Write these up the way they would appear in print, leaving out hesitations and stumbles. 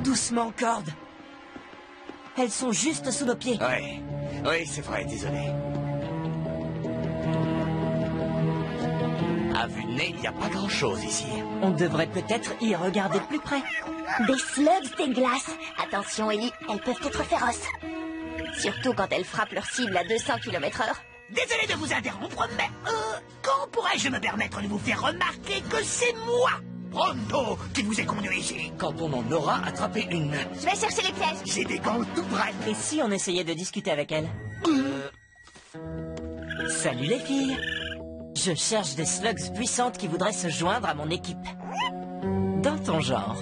Doucement, Cord. Elles sont juste sous nos pieds. Oui, c'est vrai, désolé. À vue de nez, il n'y a pas grand-chose ici. On devrait peut-être y regarder de plus près. Des slugs des glaces. Attention, Ellie, elles peuvent être féroces. Surtout quand elles frappent leur cible à 200 km/h. Désolé de vous interrompre, mais quand pourrais-je me permettre de vous faire remarquer que c'est moi, Pronto, qui vous ai conduit ici? Quand on en aura attrapé une. Je vais chercher les pièges. J'ai des gants tout prêts. Et si on essayait de discuter avec elles? Salut les filles. Je cherche des slugs puissantes qui voudraient se joindre à mon équipe. Dans ton genre.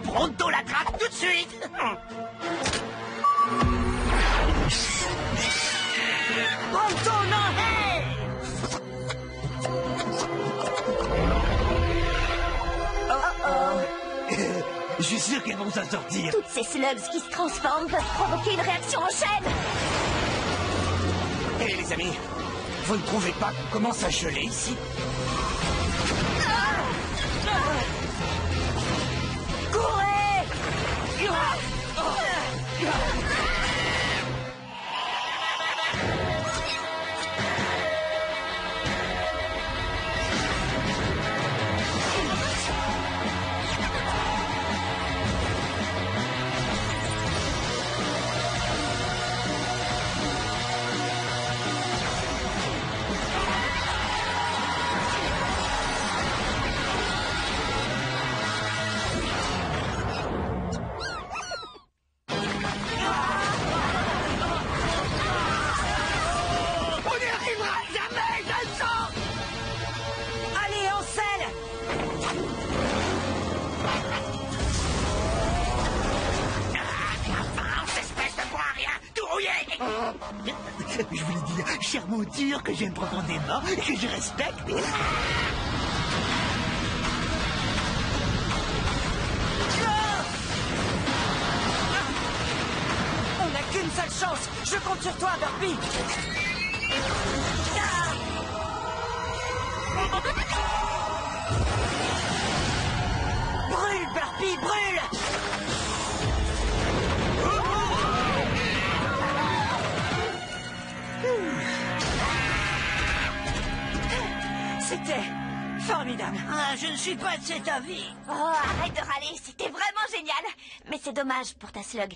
Pronto l'attrape tout de suite. Pronto, non, hey! Je suis sûr qu'elles vont s'en sortir. Toutes ces slugs qui se transforment peuvent provoquer une réaction en chaîne. Hé les amis, vous ne trouvez pas qu'on commence à geler ici? Courez! On n'y arrivera jamais, je le sens. Allez, en selle! Espèce de bois rien, tout rouillé. Je voulais dire, chère monture, que j'aime profondément et que je respecte. On n'a qu'une seule chance! Je compte sur toi, Burpee! Brûle, Burpee, brûle! C'était formidable. Ah, je ne suis pas de cet avis. Oh, arrête de râler, c'était vraiment génial. Mais c'est dommage pour ta slug.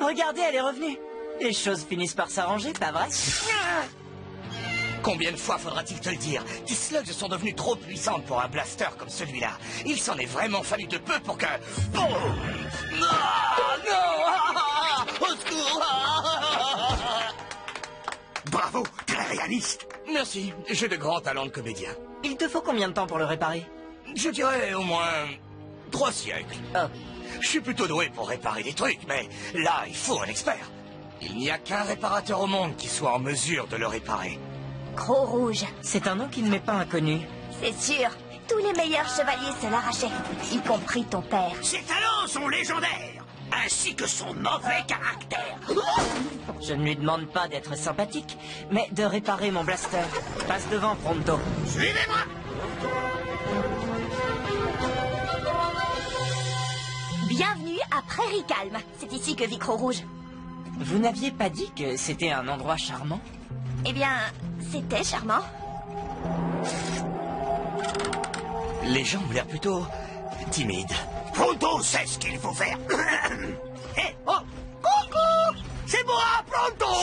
Regardez, elle est revenue. Les choses finissent par s'arranger, pas vrai? Combien de fois faudra-t-il te le dire? Tes slugs sont devenues trop puissantes pour un blaster comme celui-là. Il s'en est vraiment fallu de peu pour que... Boum! Ah, non! Au secours! Bravo, très réaliste. Merci, j'ai de grands talents de comédien. Il te faut combien de temps pour le réparer? Je dirais au moins 3 siècles. Oh. Je suis plutôt doué pour réparer des trucs, mais là, il faut un expert. Il n'y a qu'un réparateur au monde qui soit en mesure de le réparer. Gros rouge. C'est un nom qui ne m'est pas inconnu. C'est sûr. Tous les meilleurs chevaliers se l'arrachaient, y compris ton père. Ses talents sont légendaires, ainsi que son mauvais caractère. Je ne lui demande pas d'être sympathique, mais de réparer mon blaster. Passe devant, Pronto. Suivez-moi. Bienvenue à Prairie Calme. C'est ici que vit Gros Rouge. Vous n'aviez pas dit que c'était un endroit charmant? Eh bien, c'était charmant. Les gens ont l'air plutôt timides. Pronto sait ce qu'il faut faire. Hé, oh, coucou, c'est moi, Pronto.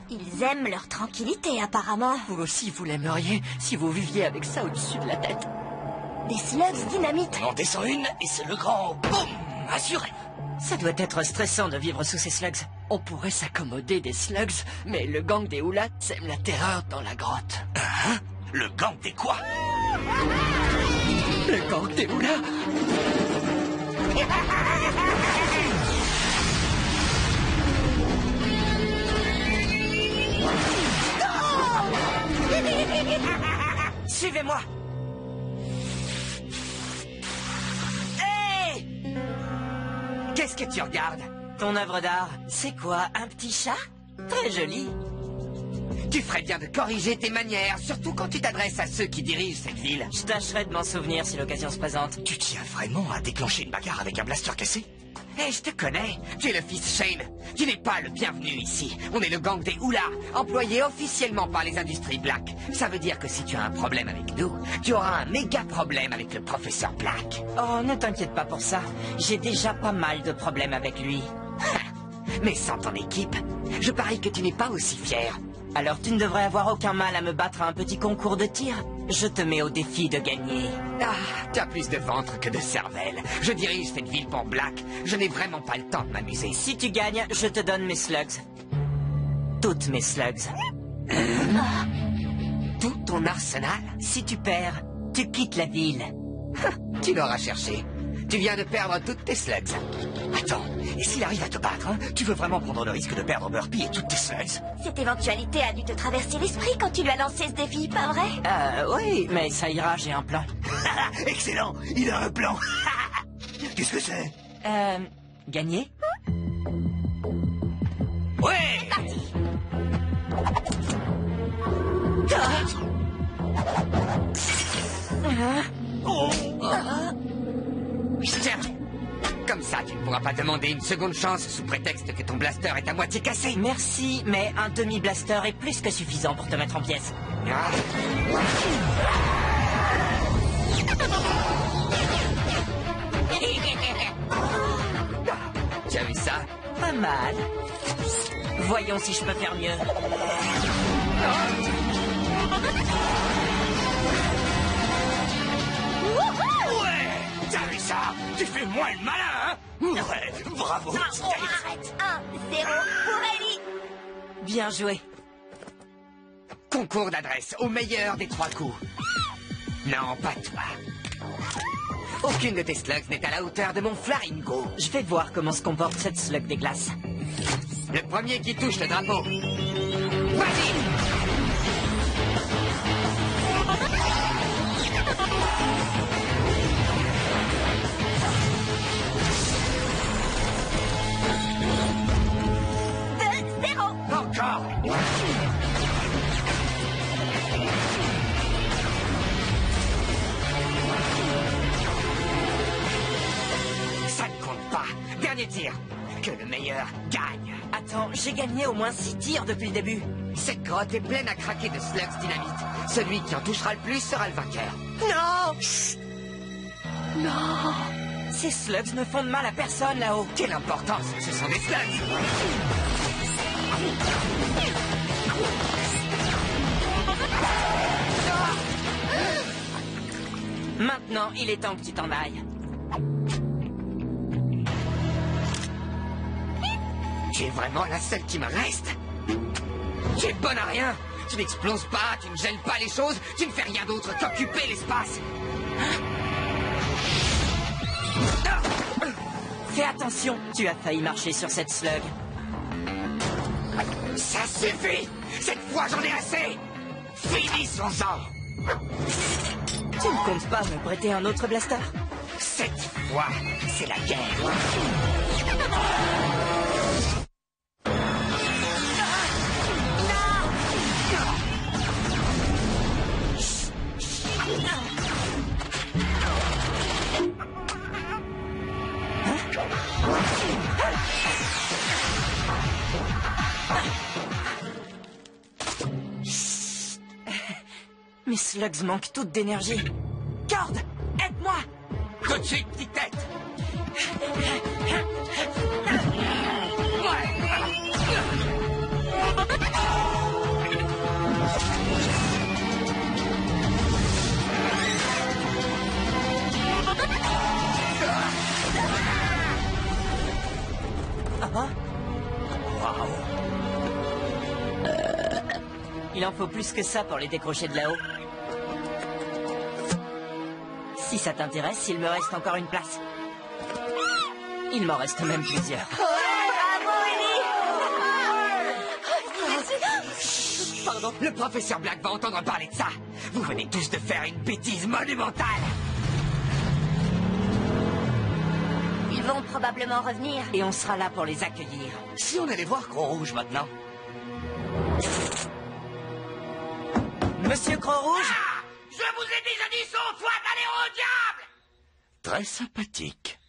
Ils aiment leur tranquillité, apparemment. Vous aussi, vous l'aimeriez si vous viviez avec ça au-dessus de la tête. Des slugs dynamite. On en descend une et c'est le grand boum assuré. Ça doit être stressant de vivre sous ces slugs. On pourrait s'accommoder des slugs, mais le gang des Houlats sème la terreur dans la grotte. Hein? Le gang des quoi? Le gang des Houlats. Suivez-moi. Qu'est-ce que tu regardes? Ton œuvre d'art, c'est quoi? Un petit chat? Très joli. Tu ferais bien de corriger tes manières, surtout quand tu t'adresses à ceux qui dirigent cette ville. Je tâcherai de m'en souvenir si l'occasion se présente. Tu tiens vraiment à déclencher une bagarre avec un blaster cassé? Eh, je te connais. Tu es le fils Shane. Tu n'es pas le bienvenu ici. On est le gang des Houlas, employé officiellement par les industries Black. Ça veut dire que si tu as un problème avec nous, tu auras un méga problème avec le professeur Black. Oh, ne t'inquiète pas pour ça. J'ai déjà pas mal de problèmes avec lui. Mais sans ton équipe, je parie que tu n'es pas aussi fier. Alors tu ne devrais avoir aucun mal à me battre à un petit concours de tir. Je te mets au défi de gagner. Ah, tu as plus de ventre que de cervelle. Je dirige cette ville pour Black. Je n'ai vraiment pas le temps de m'amuser. Si tu gagnes, je te donne mes slugs. Toutes mes slugs. Tout ton arsenal? Si tu perds, tu quittes la ville. Tu l'auras cherché. Tu viens de perdre toutes tes slugs. Attends, et s'il arrive à te battre, hein, tu veux vraiment prendre le risque de perdre Burpee et toutes tes slugs? Cette éventualité a dû te traverser l'esprit quand tu lui as lancé ce défi, pas vrai? Oui, mais ça ira, j'ai un plan. Excellent, il a un plan. Qu'est-ce que c'est? Gagner? Ouais! Tiens, comme ça, tu ne pourras pas demander une seconde chance sous prétexte que ton blaster est à moitié cassé. Merci, mais un demi-blaster est plus que suffisant pour te mettre en pièces. Ah. Tu as vu ça? Pas mal. Voyons si je peux faire mieux. Ouais! T'as vu ça? Tu fais moins le malin, hein? Ouais, bravo! Oh, arrête! 1-0 pour Ellie! Bien joué. Concours d'adresse au meilleur des 3 coups. Non, pas toi. Aucune de tes slugs n'est à la hauteur de mon Flamingo. Je vais voir comment se comporte cette slug des glaces. Le premier qui touche le drapeau. Vas-y! Encore! Ça ne compte pas. Dernier tir. Que le meilleur gagne. Attends, j'ai gagné au moins 6 tirs depuis le début. Cette grotte est pleine à craquer de slugs dynamite. Celui qui en touchera le plus sera le vainqueur. Non! Chut. Non! Ces slugs ne font de mal à personne là-haut. Quelle importance, ce sont des slugs. Maintenant, il est temps que tu t'en ailles. Tu es vraiment la seule qui me reste? Tu es bonne à rien. Tu n'exploses pas, tu ne gèles pas les choses, tu ne fais rien d'autre qu'occuper l'espace. Fais attention, tu as failli marcher sur cette slug. Ça suffit. Cette fois, j'en ai assez. Finissons-en. Tu ne comptes pas me prêter un autre blaster? Cette fois, c'est la guerre. Mes slugs manquent toutes d'énergie. Cord, aide-moi! Tout de suite, petite tête. Ah, il en faut plus que ça pour les décrocher de là-haut. Si ça t'intéresse, il me reste encore une place. Il m'en reste même plusieurs. Bravo, Ellie! Pardon. Le professeur Black va entendre parler de ça. Vous venez tous de faire une bêtise monumentale. Ils vont probablement revenir. Et on sera là pour les accueillir. Si on allait voir Gros-Rouge maintenant? Monsieur Gros-Rouge? Je vous ai déjà dit 100 fois d'aller au diable! Très sympathique.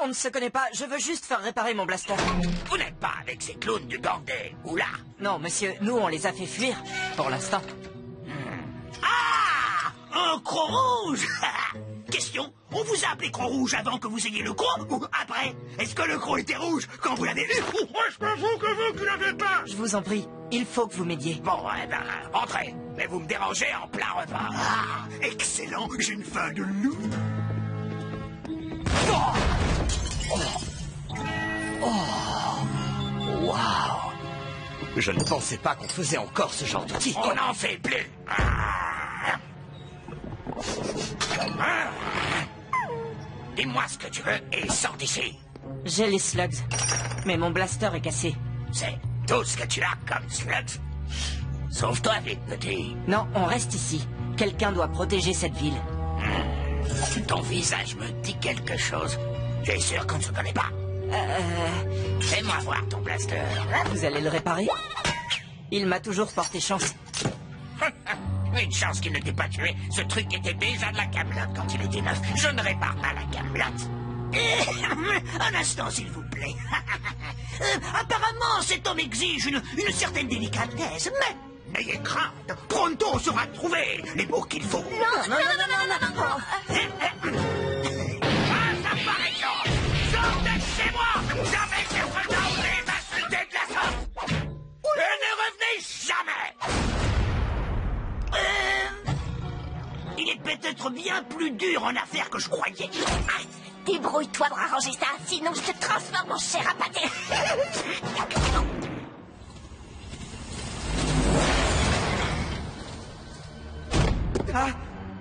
On ne se connaît pas, je veux juste faire réparer mon blaster. Vous n'êtes pas avec ces clowns du gang des Oula? Non, monsieur, nous on les a fait fuir, pour l'instant. Ah! Un Croc-Rouge! Question, on vous a appelé Croc-Rouge avant que vous ayez le croc ou après? Est-ce que le croc était rouge quand vous l'avez vu? Ou est-ce que vous qui l'avez pas? Je vous en prie, il faut que vous m'aidiez. Bon, eh ben, entrez. Mais vous me dérangez en plein repas. Ah, excellent, j'ai une faim de loup. Waouh! Je ne pensais pas qu'on faisait encore ce genre d'outil. On n'en fait plus. Dis-moi ce que tu veux et sors d'ici. J'ai les slugs, mais mon blaster est cassé. C'est tout ce que tu as comme slugs. Sauve-toi vite, petit. Non, on reste ici. Quelqu'un doit protéger cette ville. Ton visage me dit quelque chose. T'es sûr qu'on ne se connaît pas? Fais-moi voir ton blaster. Vous allez le réparer? Il m'a toujours porté chance. Une chance qu'il ne t'ait pas tué. Ce truc était déjà de la camelote quand il était neuf. Je ne répare pas la camelote. Un instant, s'il vous plaît. Apparemment, cet homme exige une certaine délicatesse, mais n'ayez crainte. Pronto saura trouver les mots qu'il faut. Non. Pas apparition! Sortez de chez moi! Jamais personne n'a osé m'insulter de la sorte! Et ne revenez jamais! Il est peut-être bien plus dur en affaires que je croyais. Débrouille-toi pour arranger ça, sinon je te transforme en chair à pâté.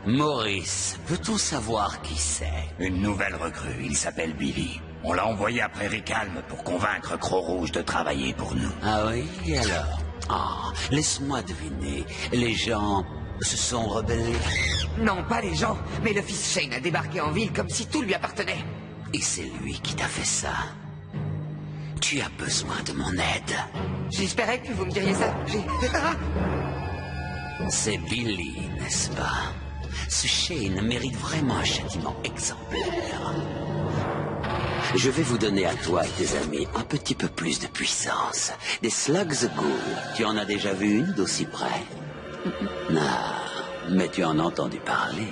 Maurice, peut-on savoir qui c'est? Une nouvelle recrue, il s'appelle Billy. On l'a envoyé à Prairie Calme pour convaincre Croc-Rouge de travailler pour nous. Ah oui, et alors? Ah, laisse-moi deviner. Les gens se sont rebellés. Non, pas les gens, mais le fils Shane a débarqué en ville comme si tout lui appartenait. Et c'est lui qui t'a fait ça. Tu as besoin de mon aide. J'espérais que vous me diriez ça. C'est Billy, n'est-ce pas? Ce Shane mérite vraiment un châtiment exemplaire. Je vais vous donner à toi et tes amis un petit peu plus de puissance. Des slugs ghouls. Tu en as déjà vu une d'aussi près? Non, mais tu en as entendu parler.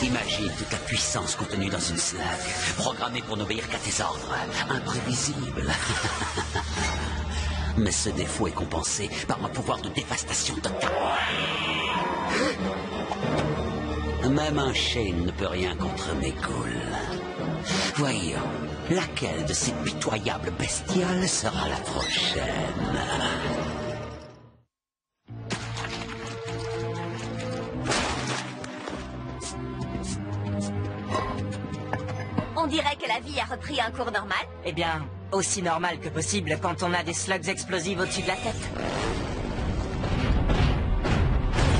Imagine toute la puissance contenue dans une slug, programmée pour n'obéir qu'à tes ordres, imprévisible. Mais ce défaut est compensé par un pouvoir de dévastation totale. Même un Shane ne peut rien contre mes ghouls. Voyons, laquelle de ces pitoyables bestioles sera la prochaine? On dirait que la vie a repris un cours normal. Eh bien, aussi normal que possible quand on a des slugs explosives au-dessus de la tête.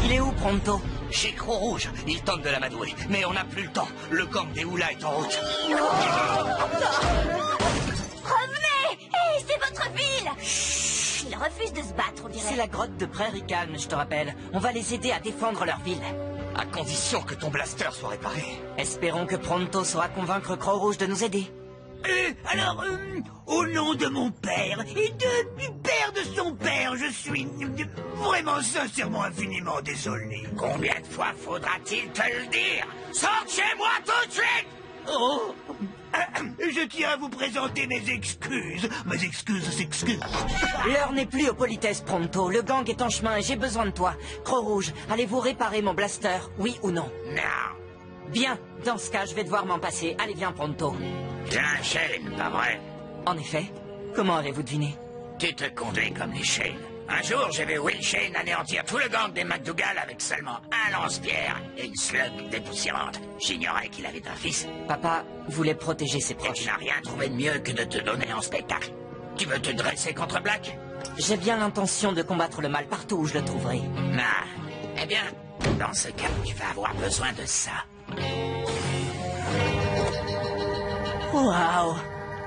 Il est où, Pronto? Chez Croc-Rouge, il tente de l'amadouer, mais on n'a plus le temps. Le gang des Oula est en route. Revenez! Hé, c'est votre ville! Chut, ils refusent de se battre, on dirait. C'est la grotte de Prairie Calme, je te rappelle. On va les aider à défendre leur ville. À condition que ton blaster soit réparé. Espérons que Pronto saura convaincre Croc-Rouge de nous aider. Alors, au nom de mon père et du père de son père, je suis vraiment sincèrement infiniment désolé. Combien de fois faudra-t-il te le dire? Sors de chez moi tout de suite! Oh, je tiens à vous présenter mes excuses. Mes excuses s'excusent. L'heure n'est plus aux politesses, Pronto. Le gang est en chemin et j'ai besoin de toi. Croc-Rouge, allez-vous réparer mon blaster, oui ou non? Non. Bien, dans ce cas, je vais devoir m'en passer. Allez, viens, Pronto. J'ai un Shane, pas vrai? En effet, comment avez-vous deviné? Tu te conduis comme les Shane. Un jour, j'ai vu Will Shane anéantir tout le gang des McDougal avec seulement un lance-pierre et une slug dépoussiérante. J'ignorais qu'il avait un fils. Papa voulait protéger ses Et proches. tu n'as rien trouvé de mieux que de te donner en spectacle. Tu veux te dresser contre Black? J'ai bien l'intention de combattre le mal partout où je le trouverai. Ah, Eh bien, dans ce cas, tu vas avoir besoin de ça. Waouh!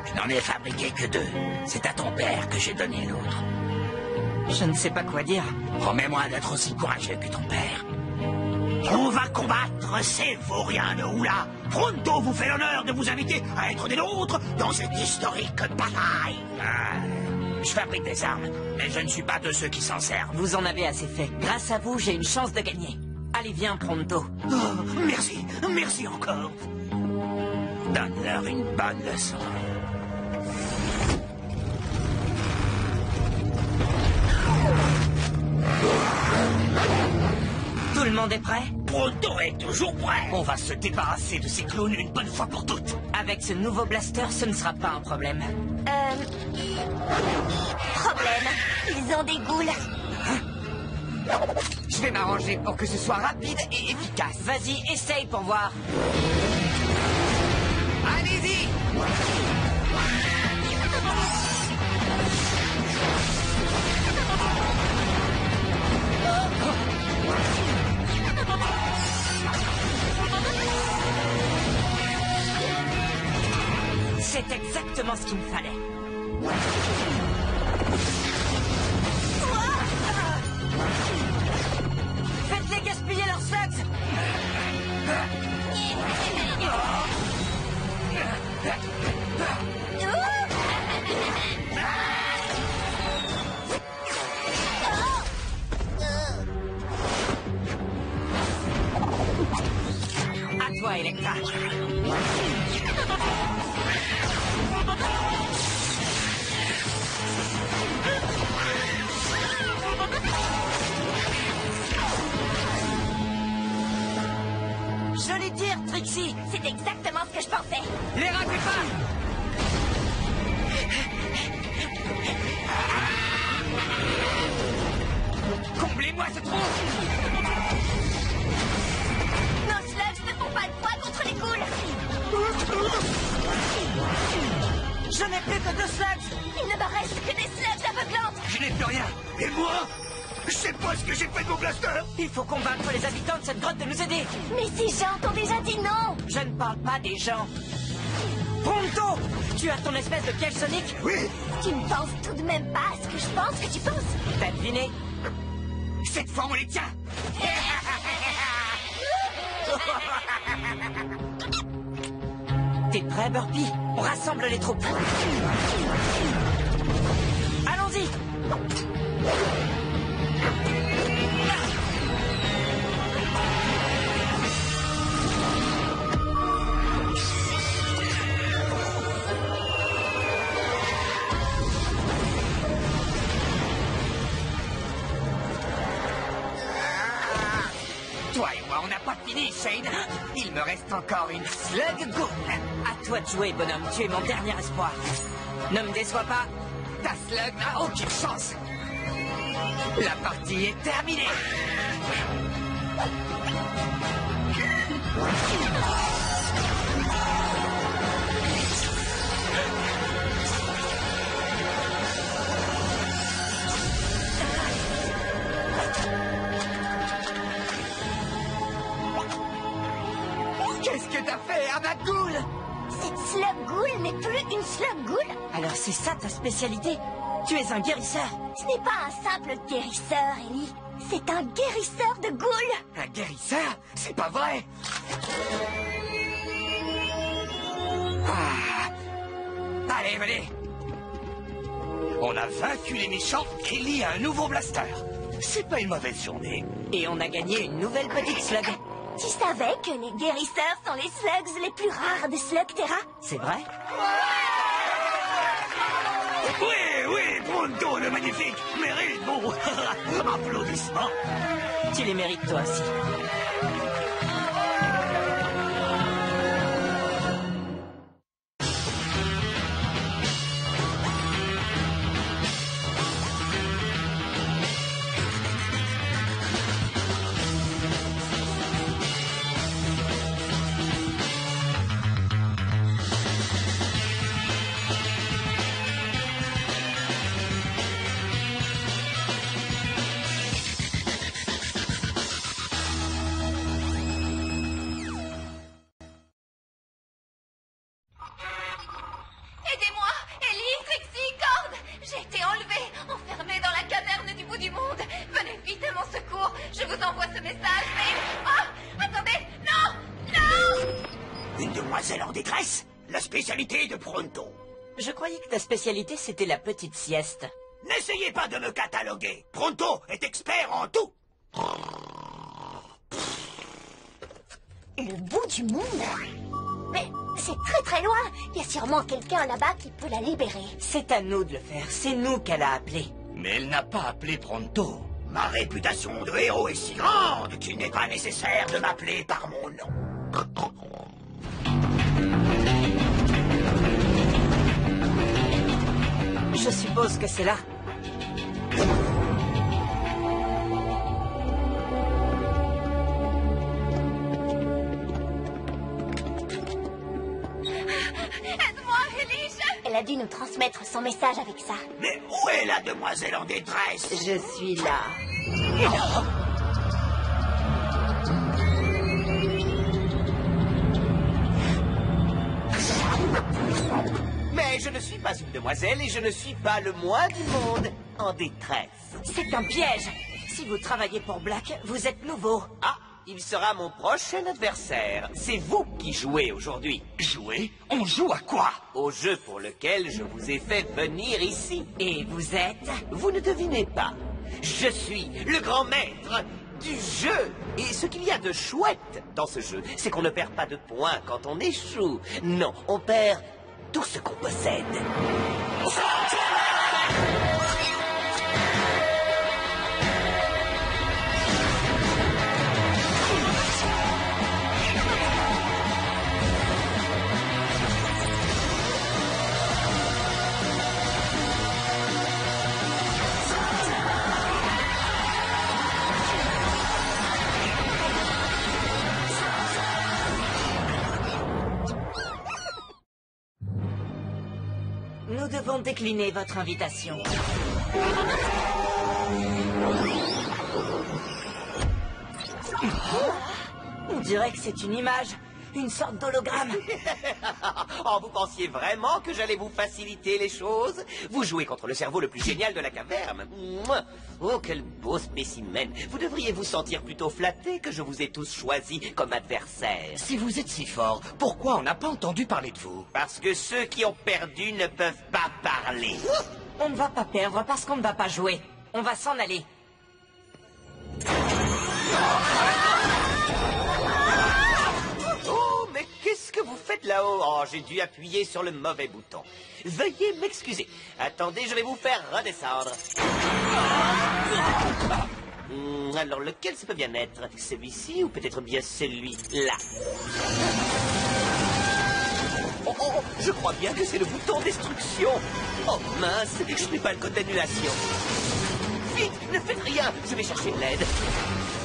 Je n'en ai fabriqué que 2. C'est à ton père que j'ai donné l'autre. Je ne sais pas quoi dire. Promets-moi d'être aussi courageux que ton père. On va combattre ces vauriens de Oula. Pronto vous fait l'honneur de vous inviter à être des nôtres dans cette historique bataille. Je fabrique des armes, mais je ne suis pas de ceux qui s'en servent. Vous en avez assez fait. Grâce à vous, j'ai une chance de gagner. Allez, viens, Pronto. Oh, merci, merci encore. Donne-leur une bonne leçon. Tout le monde est prêt? Pronto est toujours prêt. On va se débarrasser de ces clowns une bonne fois pour toutes. Avec ce nouveau blaster, ce ne sera pas un problème. Problème. Ils ont des goules. Je vais m'arranger pour que ce soit rapide et efficace. Vas-y, essaye pour voir. Allez-y! C'est exactement ce qu'il me fallait. Faites-les gaspiller leurs slugs. À toi, Electra. Joli tir, Trixie. C'est exactement ce que je pensais. Les ratez pas. Comblez-moi ce trou. Nos slugs ne font pas de poids contre les goules. Je n'ai plus que 2 slugs. Il ne me reste que des slugs aveuglantes. Je n'ai plus rien. Et moi? Je sais pas ce que j'ai fait de mon blaster. Il faut convaincre les habitants de cette grotte de nous aider. Mais ces gens t'ont déjà dit non. Je ne parle pas des gens. Pronto! Tu as ton espèce de piège sonique? Oui. Tu ne penses tout de même pas à ce que je pense que tu penses. T'as deviné? Cette fois, on les tient. T'es prêt, Burpee? On rassemble les troupes. Allons-y! Toi et moi, on n'a pas fini, Shane. Il me reste encore une slug ghoul. À toi de jouer, bonhomme. Tu es mon dernier espoir. Ne me déçois pas. Ta slug n'a aucune chance. La partie est terminée. Qu'est-ce que t'as fait à ma ghoul? Cette slug ghoul n'est plus une slug ghoul. Alors c'est ça ta spécialité? Tu es un guérisseur. Ce n'est pas un simple guérisseur, Ellie. C'est un guérisseur de ghoul. Un guérisseur? C'est pas vrai. Allez, venez. On a vaincu les méchants et il y a un nouveau blaster. C'est pas une mauvaise journée. Et on a gagné une nouvelle petite slug. Tu savais que les guérisseurs sont les slugs les plus rares de Slugterra? C'est vrai? Oui, Pronto le magnifique mérite bon applaudissements. Tu les mérites toi aussi. ce message, mais... Oh, attendez, non, non! Une demoiselle en détresse? La spécialité de Pronto. Je croyais que ta spécialité, c'était la petite sieste. N'essayez pas de me cataloguer. Pronto est expert en tout. Le bout du monde? Mais c'est très très loin. Il y a sûrement quelqu'un là-bas qui peut la libérer. C'est à nous de le faire. C'est nous qu'elle a appelé. Mais elle n'a pas appelé Pronto. Ma réputation de héros est si grande qu'il n'est pas nécessaire de m'appeler par mon nom. Je suppose que c'est là. Aide-moi, Elise! Elle a dû nous transmettre son message avec ça. Mais où est la demoiselle en détresse? Je suis là. Mais je ne suis pas une demoiselle et je ne suis pas le moins du monde en détresse. C'est un piège. Si vous travaillez pour Black, vous êtes nouveau. Ah, il sera mon prochain adversaire. C'est vous qui jouez aujourd'hui. Jouer? On joue à quoi? Au jeu pour lequel je vous ai fait venir ici. Et vous êtes... Vous ne devinez pas. Je suis le grand maître du jeu. Et ce qu'il y a de chouette dans ce jeu, c'est qu'on ne perd pas de points quand on échoue. Non, on perd tout ce qu'on possède. Nous devons décliner votre invitation. On dirait que c'est une image, une sorte d'hologramme. Oh, vous pensiez vraiment que j'allais vous faciliter les choses? Vous jouez contre le cerveau le plus génial de la caverne. Mouah. Oh, quel beau spécimen. Vous devriez vous sentir plutôt flatté que je vous ai tous choisis comme adversaires. Si vous êtes si fort, pourquoi on n'a pas entendu parler de vous? Parce que ceux qui ont perdu ne peuvent pas parler. On ne va pas perdre parce qu'on ne va pas jouer. On va s'en aller. Oh, mais qu'est-ce que vous faites là-haut? Oh, j'ai dû appuyer sur le mauvais bouton. Veuillez m'excuser. Attendez, je vais vous faire redescendre. Alors, lequel ça peut bien être? Celui-ci ou peut-être bien celui-là? Oh, oh, je crois bien que c'est le bouton destruction. Oh, mince, je n'ai pas le code d'annulation. Vite, ne faites rien, je vais chercher de l'aide.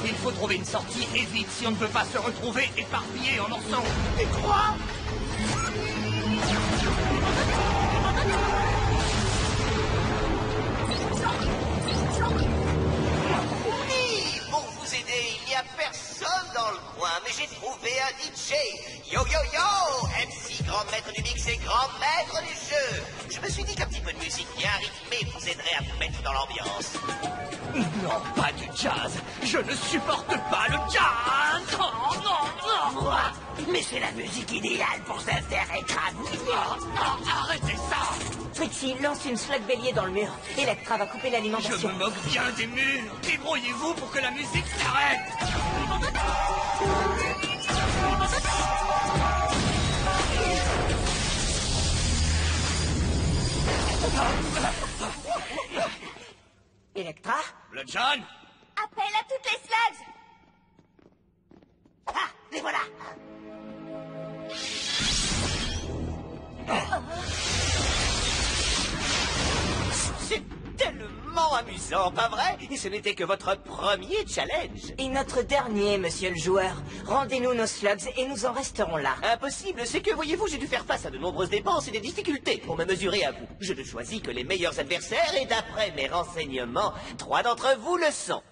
Il faut trouver une sortie et vite si on ne peut pas se retrouver éparpillés en morceaux. Et quoi? Oui, pour vous aider, il n'y a personne dans le coin, mais j'ai trouvé un DJ. Yo, yo, yo, MC, grand maître du mix et grand maître du jeu. Je me suis dit qu'un petit peu de musique bien rythmée vous aiderait à vous mettre dans l'ambiance. Non, pas du jazz. Je ne supporte pas le jazz. Oh, non, non. Mais c'est la musique idéale pour se faire écraser. Oh, non, arrêtez ça. Trixie, lance une slug bélier dans le mur. Electra va couper Je l'alimentation. me moque bien des murs. Débrouillez-vous pour que la musique s'arrête. Electra? Le John? Appelle à toutes les slugs! Ah, les voilà. C'est tellement amusant, pas vrai? Et ce n'était que votre premier challenge. Et notre dernier, monsieur le joueur. Rendez-nous nos slugs et nous en resterons là. Impossible, c'est que, voyez-vous, j'ai dû faire face à de nombreuses dépenses et des difficultés pour me mesurer à vous. Je ne choisis que les meilleurs adversaires et d'après mes renseignements, 3 d'entre vous le sont.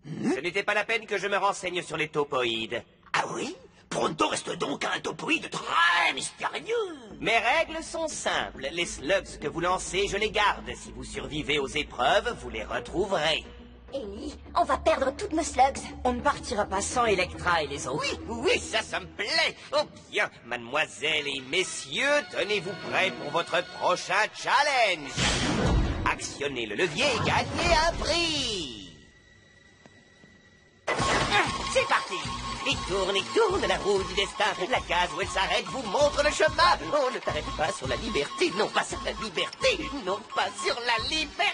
Ce n'était pas la peine que je me renseigne sur les topoïdes. Ah oui? Pronto reste donc un topoïde très mystérieux. Mes règles sont simples. Les slugs que vous lancez, je les garde. Si vous survivez aux épreuves, vous les retrouverez. Ellie, on va perdre toutes nos slugs. On ne partira pas sans Electra et les autres. Oui, ça me plaît. Oh bien, mademoiselles et messieurs, tenez-vous prêts pour votre prochain challenge. Actionnez le levier et gagnez un prix. C'est parti. Il tourne, la roue du destin. La case où elle s'arrête vous montre le chemin. On ne t'arrête pas sur la liberté, non pas sur la liberté, non pas sur la liberté.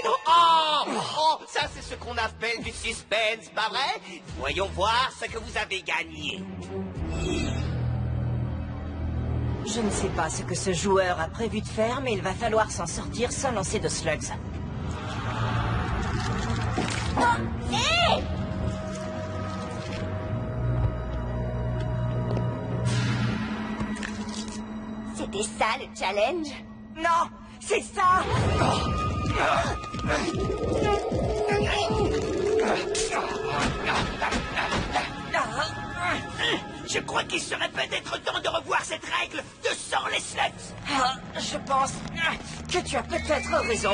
Oh, ça c'est ce qu'on appelle du suspense, pas vrai? Voyons voir ce que vous avez gagné. Je ne sais pas ce que ce joueur a prévu de faire, mais il va falloir s'en sortir sans lancer de slugs. Hé! C'était ça le challenge? Non, c'est ça! Je crois qu'il serait peut-être temps de revoir cette règle de sans les slugs. Ah, je pense que tu as peut-être raison.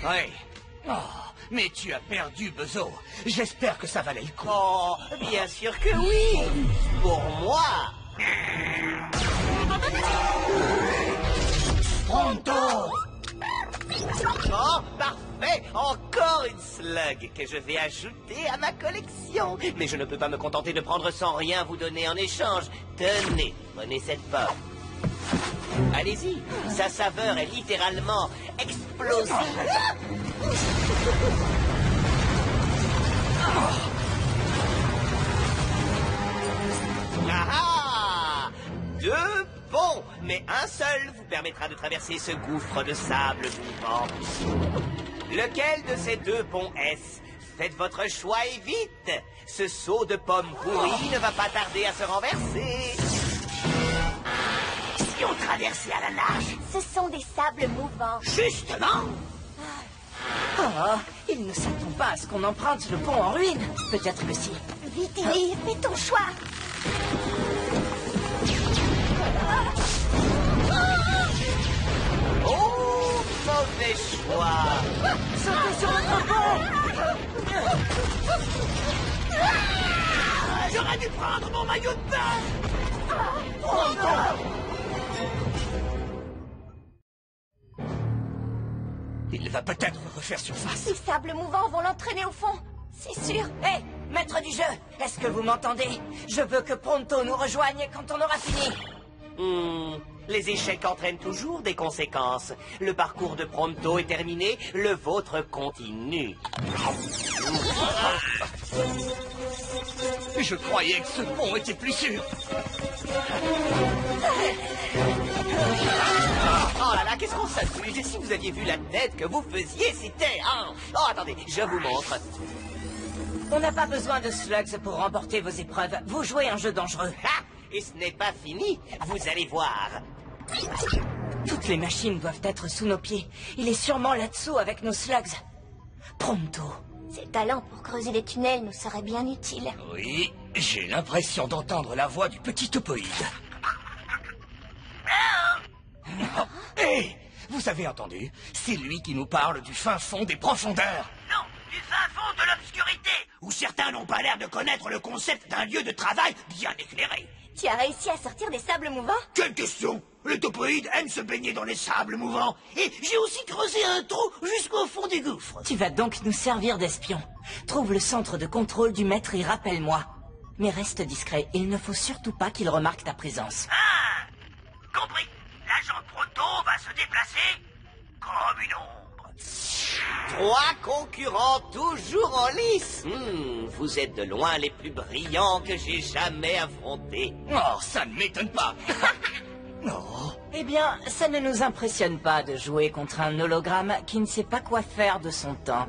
Oui. Oh, mais tu as perdu, Buzzo. J'espère que ça valait le coup. Oh, bien sûr que oui. Pour moi. Pronto! Oh, parfait. Encore une slug que je vais ajouter à ma collection. Mais je ne peux pas me contenter de prendre sans rien vous donner en échange. Tenez, prenez cette pomme. Allez-y, sa saveur est littéralement explosive. Ah ah! 2 ponts, mais un seul vous permettra de traverser ce gouffre de sable mouvant. Lequel de ces 2 ponts est-ce? Faites votre choix et vite! Ce seau de pommes pourries ne va pas tarder à se renverser. Si on traversait à la nage, Ce sont des sables mouvants. justement. Oh, il ne s'attend pas à ce qu'on emprunte le pont en ruine. Peut-être que si. Vite, Ellie, fais ton choix. Oh, mauvais choix! Sautez sur notre pont! J'aurais dû prendre mon maillot de bain. Il va peut-être refaire surface. Les sables mouvants vont l'entraîner au fond. C'est sûr. Hé, maître du jeu, est-ce que vous m'entendez? Je veux que Pronto nous rejoigne quand on aura fini. Les échecs entraînent toujours des conséquences. Le parcours de Pronto est terminé, le vôtre continue. Je croyais que ce pont était plus sûr. Oh là là, qu'est-ce qu'on s'amuse? Et si vous aviez vu la tête que vous faisiez, c'était... Oh, attendez, je vous montre. On n'a pas besoin de slugs pour remporter vos épreuves. Vous jouez un jeu dangereux. Ah, et ce n'est pas fini, vous allez voir. Toutes les machines doivent être sous nos pieds. Il est sûrement là-dessous avec nos slugs. Pronto. Ces talents pour creuser les tunnels nous seraient bien utiles. Oui, j'ai l'impression d'entendre la voix du petit topoïde. Hé, vous avez entendu? C'est lui qui nous parle du fin fond des profondeurs. Non, du fin fond de l'obscurité, où certains n'ont pas l'air de connaître le concept d'un lieu de travail bien éclairé. Tu as réussi à sortir des sables mouvants? Quelle question! Le topoïde aime se baigner dans les sables mouvants. Et j'ai aussi creusé un trou jusqu'au fond du gouffre. Tu vas donc nous servir d'espion. Trouve le centre de contrôle du maître et rappelle-moi. Mais reste discret, il ne faut surtout pas qu'il remarque ta présence. Ah! Compris. L'agent Proto va se déplacer comme une ombre. 3 concurrents toujours en lice. Vous êtes de loin les plus brillants que j'ai jamais affrontés. Oh, ça ne m'étonne pas. Non. Eh bien, ça ne nous impressionne pas de jouer contre un hologramme qui ne sait pas quoi faire de son temps.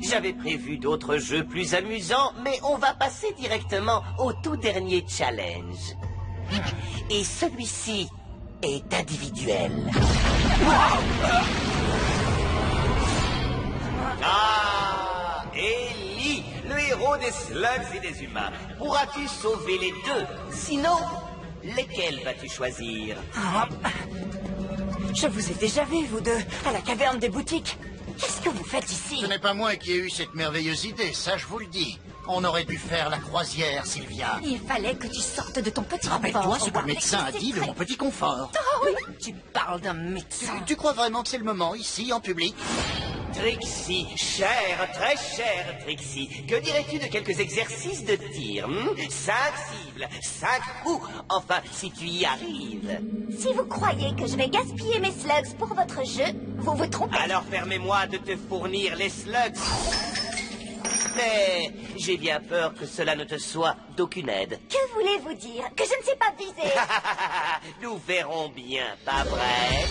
J'avais prévu d'autres jeux plus amusants, mais on va passer directement au tout dernier challenge. Et celui-ci est individuel. Ah, Ellie, le héros des slugs et des humains. Pourras-tu sauver les deux? Sinon, Lesquels vas-tu choisir? Je vous ai déjà vu, vous deux, à la caverne des boutiques. Qu'est-ce que vous faites ici? Ce n'est pas moi qui ai eu cette merveilleuse idée, ça je vous le dis. On aurait dû faire la croisière, Sylvia. Il fallait que tu sortes de ton petit Rappelle-toi confort. ce que le médecin a dit de mon petit confort. Oh oui. Tu parles d'un médecin. Tu crois vraiment que c'est le moment, ici, en public? Trixie, chère, très chère Trixie, que dirais-tu de quelques exercices de tir 5 cibles, 5 coups, enfin, si tu y arrives. Si vous croyez que je vais gaspiller mes slugs pour votre jeu, vous vous trompez. Alors permets-moi de te fournir les slugs. Mais j'ai bien peur que cela ne te soit d'aucune aide. Que voulez-vous dire? Que je ne sais pas viser? Nous verrons bien, pas vrai?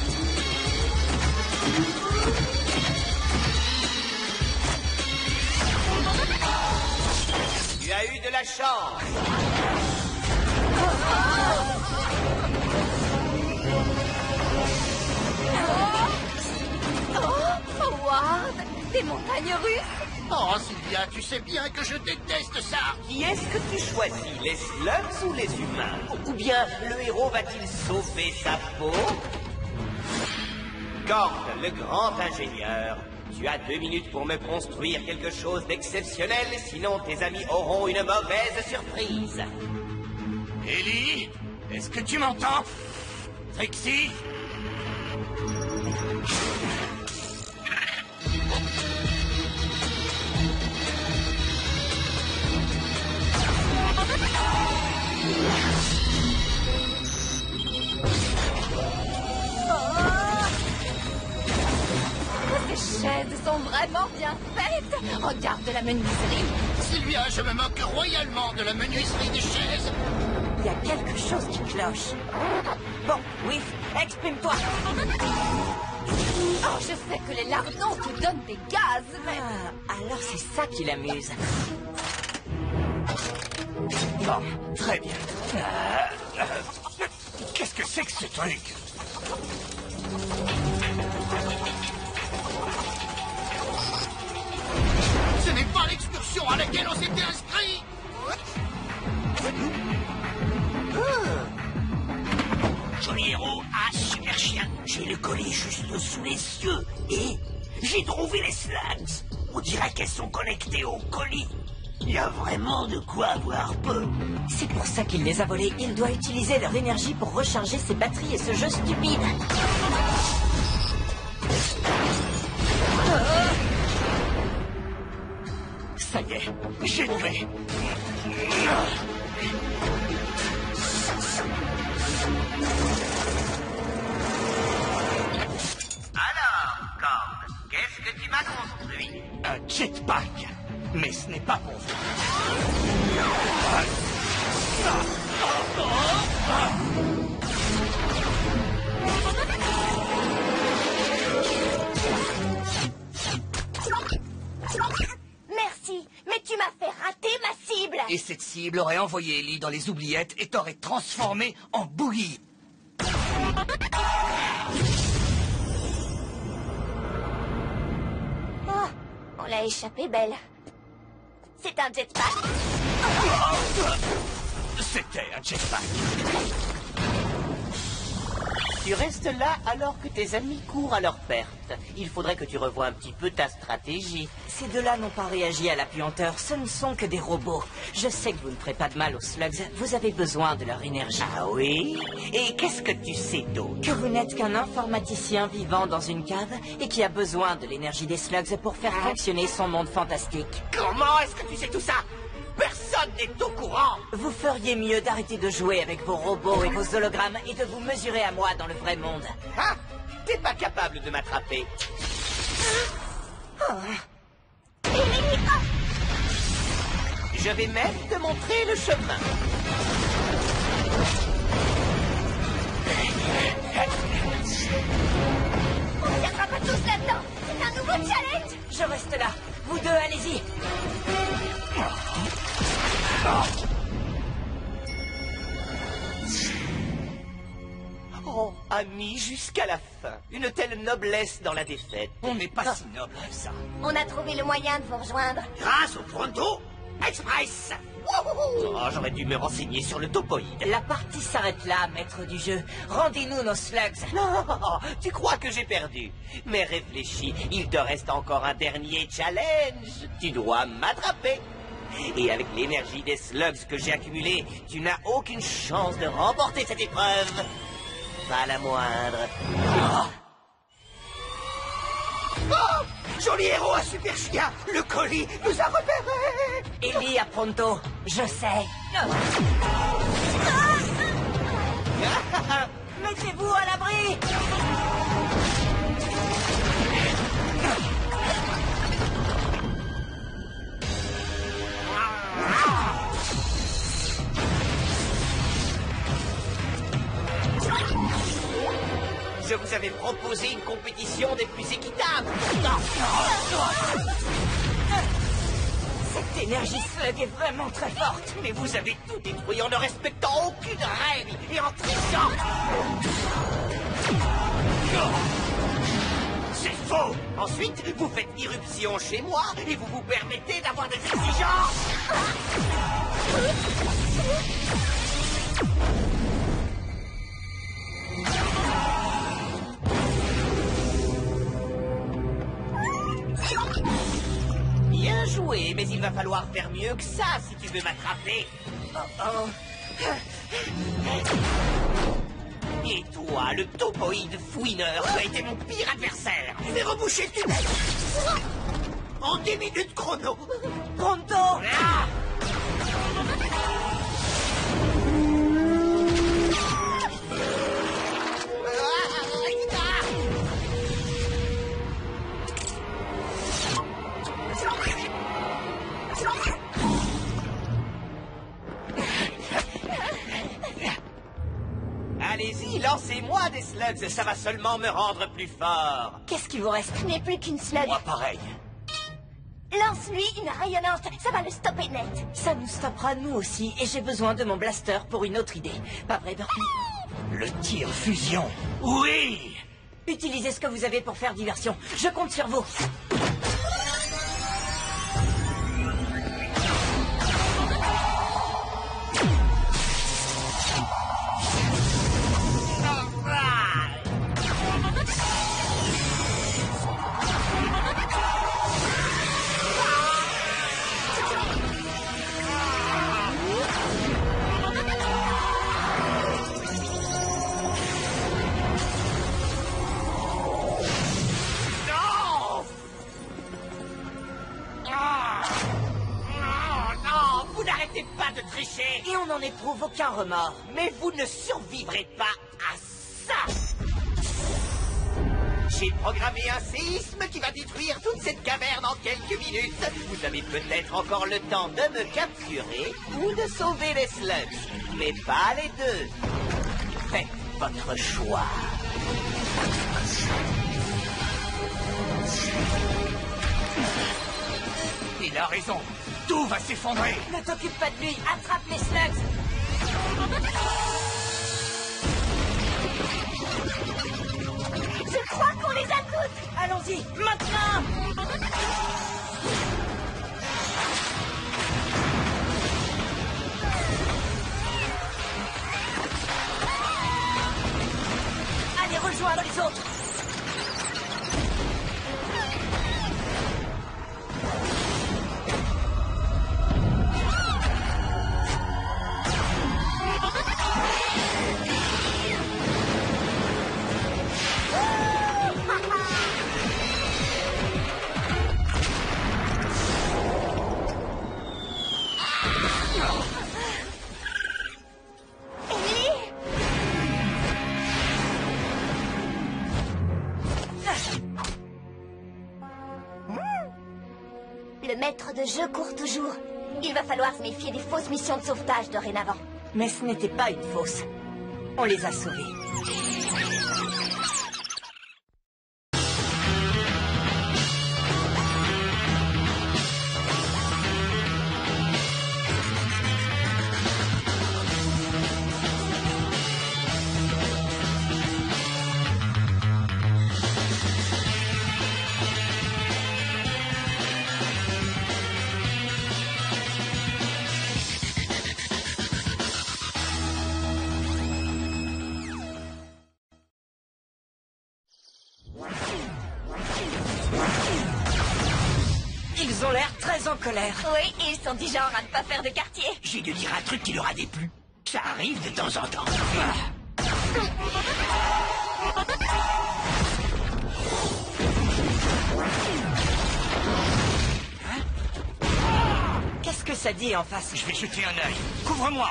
Tu as eu de la chance. Oh, Howard, des montagnes russes. Oh, Sylvia, tu sais bien que je déteste ça. Qui est-ce que tu choisis, les slugs ou les humains? Ou bien le héros va-t-il sauver sa peau? Gord, le grand ingénieur, tu as 2 minutes pour me construire quelque chose d'exceptionnel, sinon tes amis auront une mauvaise surprise. Ellie, est-ce que tu m'entends? Trixie? Ces chaises sont vraiment bien faites. Regarde la menuiserie. Sylvia, je me moque royalement de la menuiserie des chaises. Il y a quelque chose qui cloche. Bon, Whiff, exprime-toi. Oh, je sais que les lardons te donnent des gaz, mais... Ah, alors c'est ça qui l'amuse. Bon, très bien. Qu'est-ce que c'est que ce truc? Ce n'est pas l'excursion à laquelle on s'était inscrit. Joli héros, super chien. J'ai le colis juste sous les yeux. Et j'ai trouvé les slugs. On dirait qu'elles sont connectées au colis. Il y a vraiment de quoi avoir peur. C'est pour ça qu'il les a volés. Il doit utiliser leur énergie pour recharger ses batteries et ce jeu stupide. Ça y est, j'ai trouvé. Alors, Gord, qu'est-ce que tu m'as construit? Un jetpack. Mais ce n'est pas pour vous. Merci, mais tu m'as fait rater ma cible. Et cette cible aurait envoyé Ellie dans les oubliettes et t'aurait transformé en bouillie. Oh, on l'a échappé belle. C'est un jetpack. C'était un jetpack. Tu restes là alors que tes amis courent à leur perte. Il faudrait que tu revoies un petit peu ta stratégie. Ces deux-là n'ont pas réagi à la puanteur. Ce ne sont que des robots. Je sais que vous ne ferez pas de mal aux slugs. Vous avez besoin de leur énergie. Ah oui? Et qu'est-ce que tu sais d'autre? Que vous n'êtes qu'un informaticien vivant dans une cave et qui a besoin de l'énergie des slugs pour faire fonctionner son monde fantastique. Comment est-ce que tu sais tout ça? Personne n'est au courant! Vous feriez mieux d'arrêter de jouer avec vos robots et vos hologrammes et de vous mesurer à moi dans le vrai monde. Hein? T'es pas capable de m'attraper. Je vais même te montrer le chemin. On ne viendra pas tous là-dedans. C'est un nouveau challenge. Je reste là. Vous deux, allez-y. Oh, amis, jusqu'à la fin. Une telle noblesse dans la défaite. On n'est pas si noble que ça. On a trouvé le moyen de vous rejoindre. Grâce au Pronto? Express. Oh, j'aurais dû me renseigner sur le topoïde. La partie s'arrête là, maître du jeu. Rendez-nous nos slugs. Non, tu crois que j'ai perdu? Mais réfléchis, il te reste encore un dernier challenge. Tu dois m'attraper. Et avec l'énergie des slugs que j'ai accumulée, tu n'as aucune chance de remporter cette épreuve. Pas la moindre. Oh, joli héros à super chien. Le colis nous a repérés. Ellie, à pronto. Je sais. Mettez-vous à l'abri. Je vous avais proposé une compétition des plus équitables. Cette énergie slug est vraiment très forte. Mais vous avez tout détruit en ne respectant aucune règle et en trichant. C'est faux. Ensuite, vous faites irruption chez moi et vous vous permettez d'avoir des exigences. Bien joué, mais il va falloir faire mieux que ça si tu veux m'attraper. Et toi, le topoïde fouineur, tu as été mon pire adversaire. Je vais reboucher tes nez. En 10 minutes chrono. Pronto. Ah! Allez-y, lancez-moi des slugs, ça va seulement me rendre plus fort. Qu'est-ce qui vous reste? Ce n'est plus qu'une slug. Moi, pareil. Lance-lui une rayonnante, ça va le stopper net. Ça nous stoppera nous aussi, et j'ai besoin de mon blaster pour une autre idée. Pas vrai, Burpee? Le tir fusion. Oui. Utilisez ce que vous avez pour faire diversion. Je compte sur vous. tricher. Et on n'en éprouve aucun remords. Mais vous ne survivrez pas à ça. J'ai programmé un séisme qui va détruire toute cette caverne en quelques minutes. Vous avez peut-être encore le temps de me capturer ou de sauver les slugs. Mais pas les deux. Faites votre choix. Il a raison. Tout va s'effondrer. Ne t'occupe pas de lui. Attrape les slugs. Je crois qu'on les a toutes. Allons-y, maintenant. Allez, rejoindre les autres. Le maître de jeu court toujours. Il va falloir se méfier des fausses missions de sauvetage dorénavant. Mais ce n'était pas une fausse. On les a sauvés. Ils ont l'air très en colère. Oui, ils sont du genre à ne pas faire de quartier. J'ai dû dire un truc qui leur a déplu. Ça arrive de temps en temps. Qu'est-ce que ça dit en face? Je vais jeter un œil. Couvre-moi.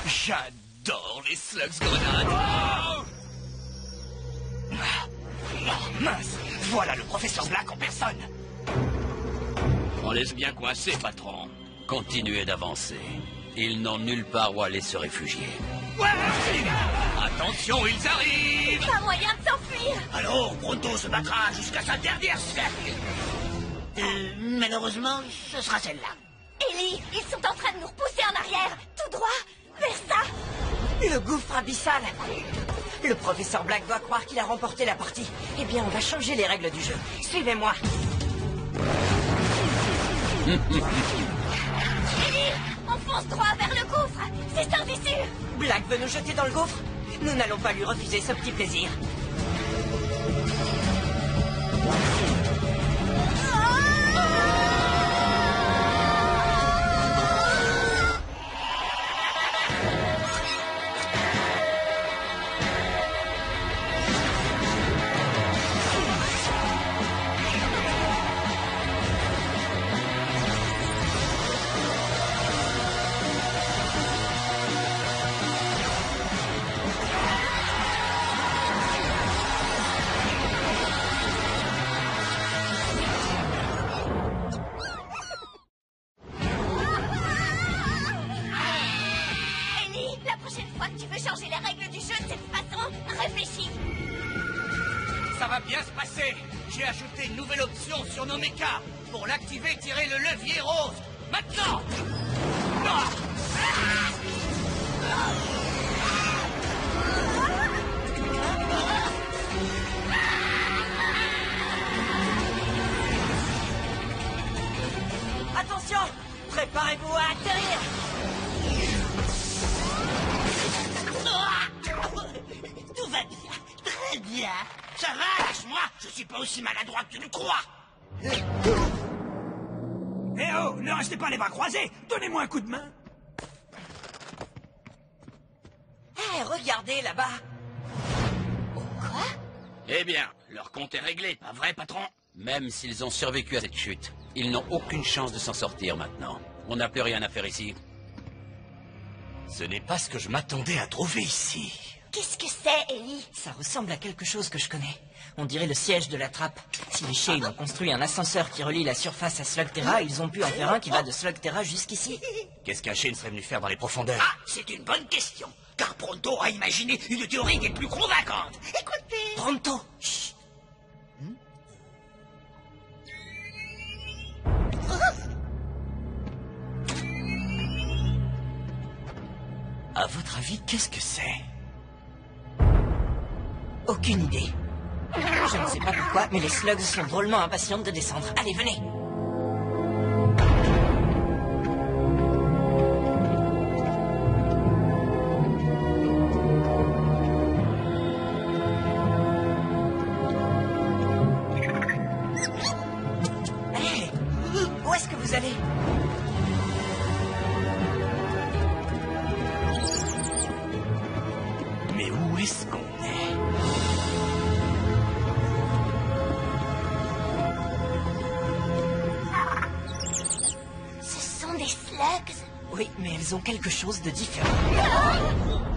J'adore les slugs grenades. Oh, mince. Voilà le professeur Black en personne. On laisse bien coincé, patron. Continuez d'avancer. Ils n'ont nulle part où aller se réfugier. Ouais, les gars. Attention, ils arrivent. Pas moyen de s'enfuir. Alors, Pronto se battra jusqu'à sa dernière slug. Malheureusement, ce sera celle-là. Ellie, ils sont en train de nous repousser en arrière. Tout droit, vers ça. Le gouffre abyssal. Le professeur Black doit croire qu'il a remporté la partie. Eh bien, on va changer les règles du jeu. Suivez-moi. Ellie, on fonce droit vers le gouffre. C'est sans issue. Black veut nous jeter dans le gouffre. Nous n'allons pas lui refuser ce petit plaisir. Ellie, la prochaine fois que tu veux changer les règles du jeu de cette façon, réfléchis. Ça va bien se passer. J'ai ajouté une nouvelle option sur nos mechas. Pour l'activer, tirez le levier rose. Maintenant. Ah. Attention! Préparez-vous à atterrir! Tout va bien, très bien. Ça va, lâche-moi. Je suis pas aussi maladroit que tu le crois. Eh oh, ne restez pas les bras croisés. Donnez-moi un coup de main. Hé, regardez là-bas! Eh bien, leur compte est réglé, pas vrai, patron? Même s'ils ont survécu à cette chute, ils n'ont aucune chance de s'en sortir maintenant. On n'a plus rien à faire ici. Ce n'est pas ce que je m'attendais à trouver ici. Qu'est-ce que c'est, Ellie? Ça ressemble à quelque chose que je connais. On dirait le siège de la trappe. Si les Shane ont construit un ascenseur qui relie la surface à Slugterra, ils ont pu en faire un qui va de Slugterra jusqu'ici. Qu'est-ce qu'un Shane serait venu faire dans les profondeurs? Ah, c'est une bonne question. Car Pronto a imaginé une théorie qui est plus convaincante. Écoutez. Pronto! Chut. À votre avis, qu'est-ce que c'est? Aucune idée. Je ne sais pas pourquoi, mais les slugs sont drôlement impatientes de descendre. Allez, venez! Hey, où est-ce que vous allez? Mais où est-ce qu'on est? Ce sont des slugs. Oui, mais elles ont quelque chose de différent.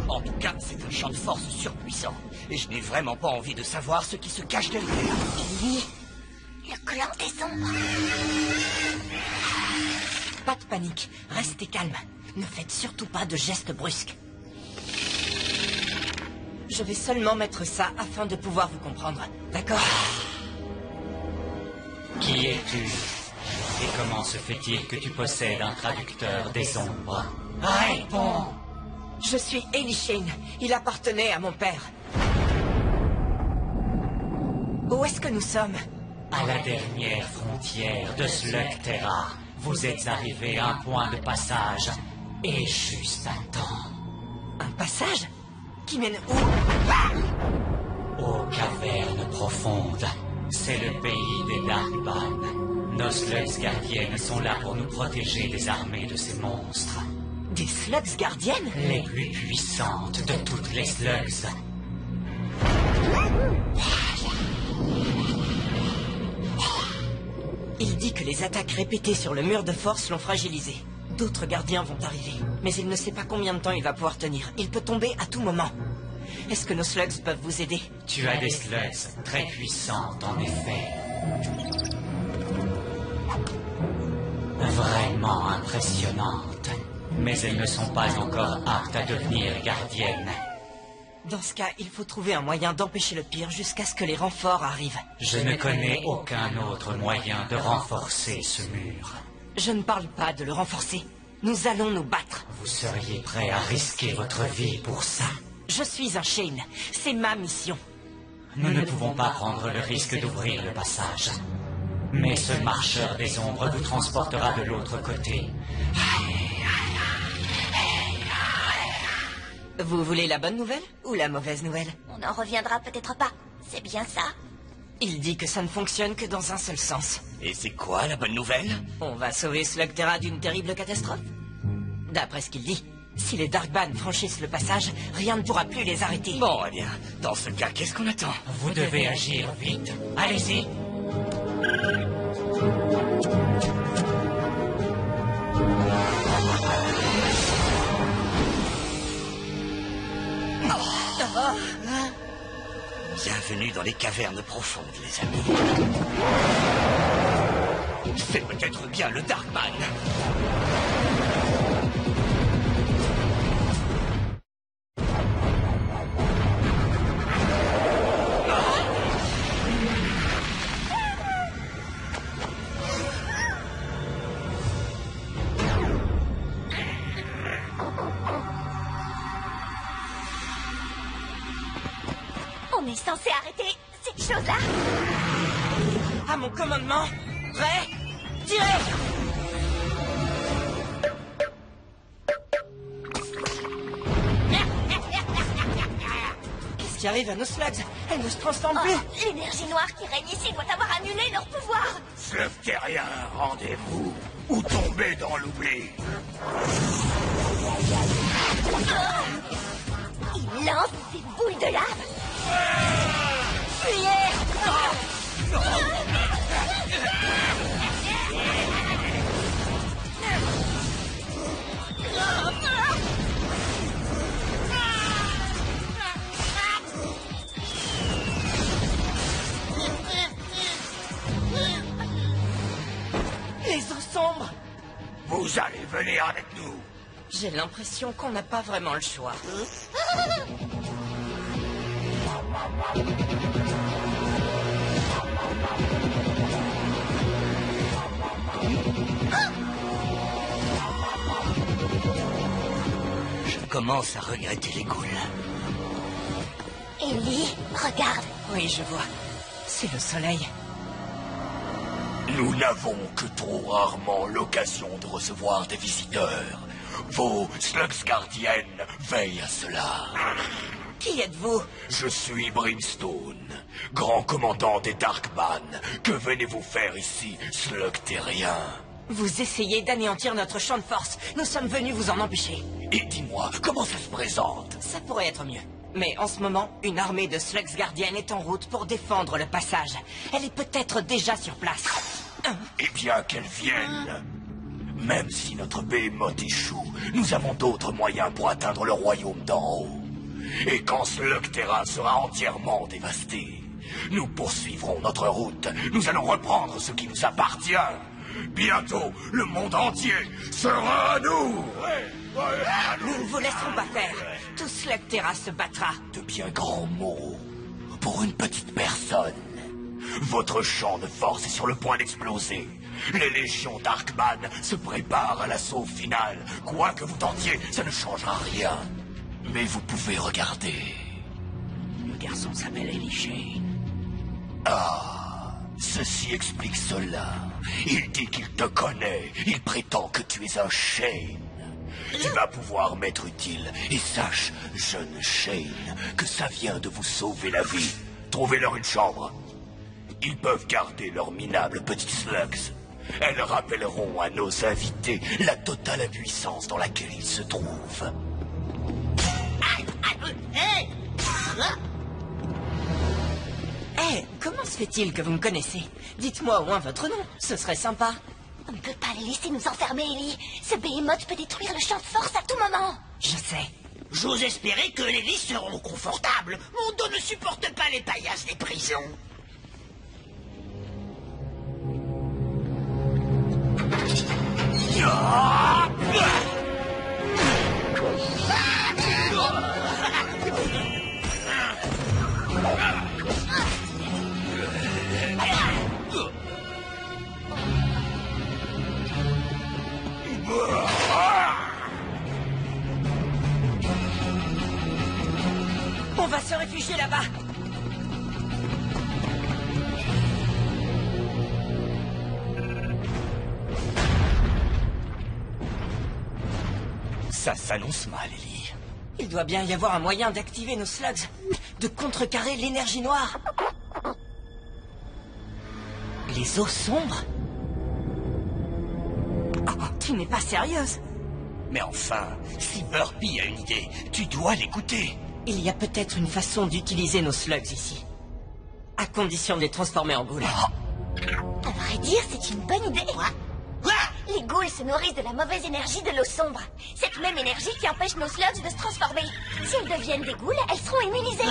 En tout cas, c'est un champ de force surpuissant. Et je n'ai vraiment pas envie de savoir ce qui se cache derrière. Ellie, le clan des ombres. Pas de panique, restez calme. Ne faites surtout pas de gestes brusques. Je vais seulement mettre ça afin de pouvoir vous comprendre. D'accord? Qui es-tu? Et comment se fait-il que tu possèdes un traducteur des ombres? Réponds! Je suis Ellie Shane. Il appartenait à mon père. Où est-ce que nous sommes? À la dernière frontière de Slugterra, vous êtes arrivé à un point de passage. Et juste à temps. Un passage? Qui mène où? Aux cavernes profondes. C'est le pays des Darkban. Nos slugs gardiennes sont là pour nous protéger des armées de ces monstres. Des slugs gardiennes? Les plus puissantes de toutes les slugs. Il dit que les attaques répétées sur le mur de force l'ont fragilisé. D'autres gardiens vont arriver, mais il ne sait pas combien de temps il va pouvoir tenir. Il peut tomber à tout moment. Est-ce que nos slugs peuvent vous aider? Tu as des slugs très puissantes, en effet. Vraiment impressionnantes. Mais elles ne sont pas encore aptes à devenir gardiennes. Dans ce cas, il faut trouver un moyen d'empêcher le pire jusqu'à ce que les renforts arrivent. Je ne connais aucun autre moyen de renforcer ce mur. Je ne parle pas de le renforcer. Nous allons nous battre. Vous seriez prêt à risquer votre vie pour ça? Je suis un Shane. C'est ma mission. Nous ne pouvons pas prendre le risque d'ouvrir le passage. Mais ce marcheur des ombres vous transportera de l'autre côté. Vous voulez la bonne nouvelle ou la mauvaise nouvelle? On n'en reviendra peut-être pas. C'est bien ça? Il dit que ça ne fonctionne que dans un seul sens. Et c'est quoi la bonne nouvelle? On va sauver Slugterra d'une terrible catastrophe. D'après ce qu'il dit, si les Darkban franchissent le passage, rien ne pourra plus les arrêter. Bon, eh bien, dans ce cas, qu'est-ce qu'on attend? Vous devez agir vite. Allez-y. Bienvenue dans les cavernes profondes, les amis. C'est peut-être bien le Darkman. On est censé arrêter cette chose-là? À mon commandement. Prêt? Tirez! Qu'est-ce qui arrive à nos slugs? Elles ne se transforment plus. L'énergie noire qui règne ici doit avoir annulé leur pouvoir. Slugterrien, rendez-vous ou tombez dans l'oubli. Il lance des boules de lave. Fuyez! Les eaux sombres. Vous allez venir avec nous. J'ai l'impression qu'on n'a pas vraiment le choix. Je commence à regretter les ghouls. Ellie, regarde. Oui, je vois. C'est le soleil. Nous n'avons que trop rarement l'occasion de recevoir des visiteurs. Vos slugs gardiennes veillent à cela. Qui êtes-vous? Je suis Brimstone, grand commandant des Darkban. Que venez-vous faire ici, Slugterrien? Vous essayez d'anéantir notre champ de force. Nous sommes venus vous en empêcher. Et dis-moi, comment ça se présente? Ça pourrait être mieux. Mais en ce moment, une armée de slugs gardiennes est en route pour défendre le passage. Elle est peut-être déjà sur place. Eh bien, qu'elle vienne. Même si notre behemoth échoue, nous avons d'autres moyens pour atteindre le royaume d'en haut. Et quand Slugterra sera entièrement dévasté, nous poursuivrons notre route. Nous allons reprendre ce qui nous appartient. Bientôt, le monde entier sera à nous. Nous ne vous laisserons pas faire. Tout Slugterra se battra. De bien grands mots pour une petite personne. Votre champ de force est sur le point d'exploser. Les légions Darkman se préparent à l'assaut final. Quoi que vous tentiez, ça ne changera rien. Mais vous pouvez regarder. Le garçon s'appelle Ellie Shane. Ah, ceci explique cela. Il dit qu'il te connaît. Il prétend que tu es un Shane. Tu vas pouvoir m'être utile. Et sache, jeune Shane, que ça vient de vous sauver la vie. Trouvez-leur une chambre. Ils peuvent garder leurs minables petits slugs. Elles rappelleront à nos invités la totale impuissance dans laquelle ils se trouvent. Eh, comment se fait-il que vous me connaissez? Dites-moi au moins votre nom, ce serait sympa. On ne peut pas les laisser nous enfermer, Ellie. Ce behemoth peut détruire le champ de force à tout moment. Je sais. J'ose espérer que les lits seront confortables. Mon dos ne supporte pas les paillasses des prisons. On va se réfugier là-bas. Ça s'annonce mal, Ellie. Il doit bien y avoir un moyen d'activer nos slugs, de contrecarrer l'énergie noire. Les eaux sombres? Oh, tu n'es pas sérieuse? Mais enfin, si Burpee a une idée, tu dois l'écouter. Il y a peut-être une façon d'utiliser nos slugs ici. À condition de les transformer en ghouls. À vrai dire, c'est une bonne idée. Les ghouls se nourrissent de la mauvaise énergie de l'eau sombre. Cette même énergie qui empêche nos slugs de se transformer. Si elles deviennent des ghouls, elles seront immunisées.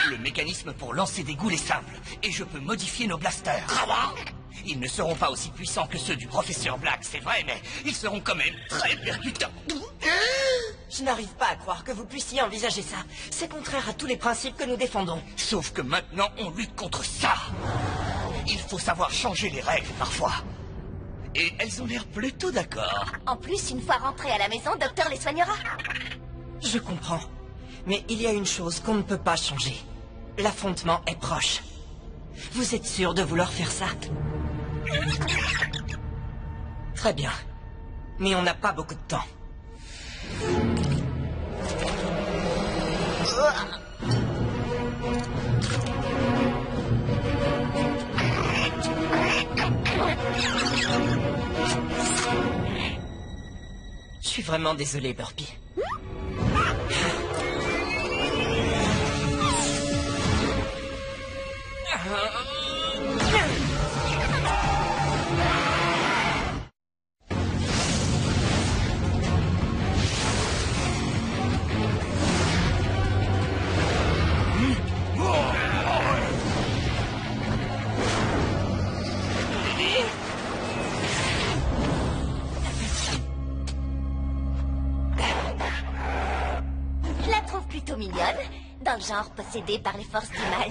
Le mécanisme pour lancer des ghouls est simple, et je peux modifier nos blasters. Ils ne seront pas aussi puissants que ceux du professeur Black, c'est vrai, mais ils seront quand même très percutants. Je n'arrive pas à croire que vous puissiez envisager ça. C'est contraire à tous les principes que nous défendons. Sauf que maintenant, on lutte contre ça. Il faut savoir changer les règles parfois. Et elles ont l'air plutôt d'accord. En plus, une fois rentrés à la maison, Docteur les soignera. Je comprends. Mais il y a une chose qu'on ne peut pas changer. L'affrontement est proche. Vous êtes sûr de vouloir faire ça? Très bien. Mais on n'a pas beaucoup de temps. Je suis vraiment désolé, Burpee. Je la trouve plutôt mignonne, dans le genre possédée par les forces du mal.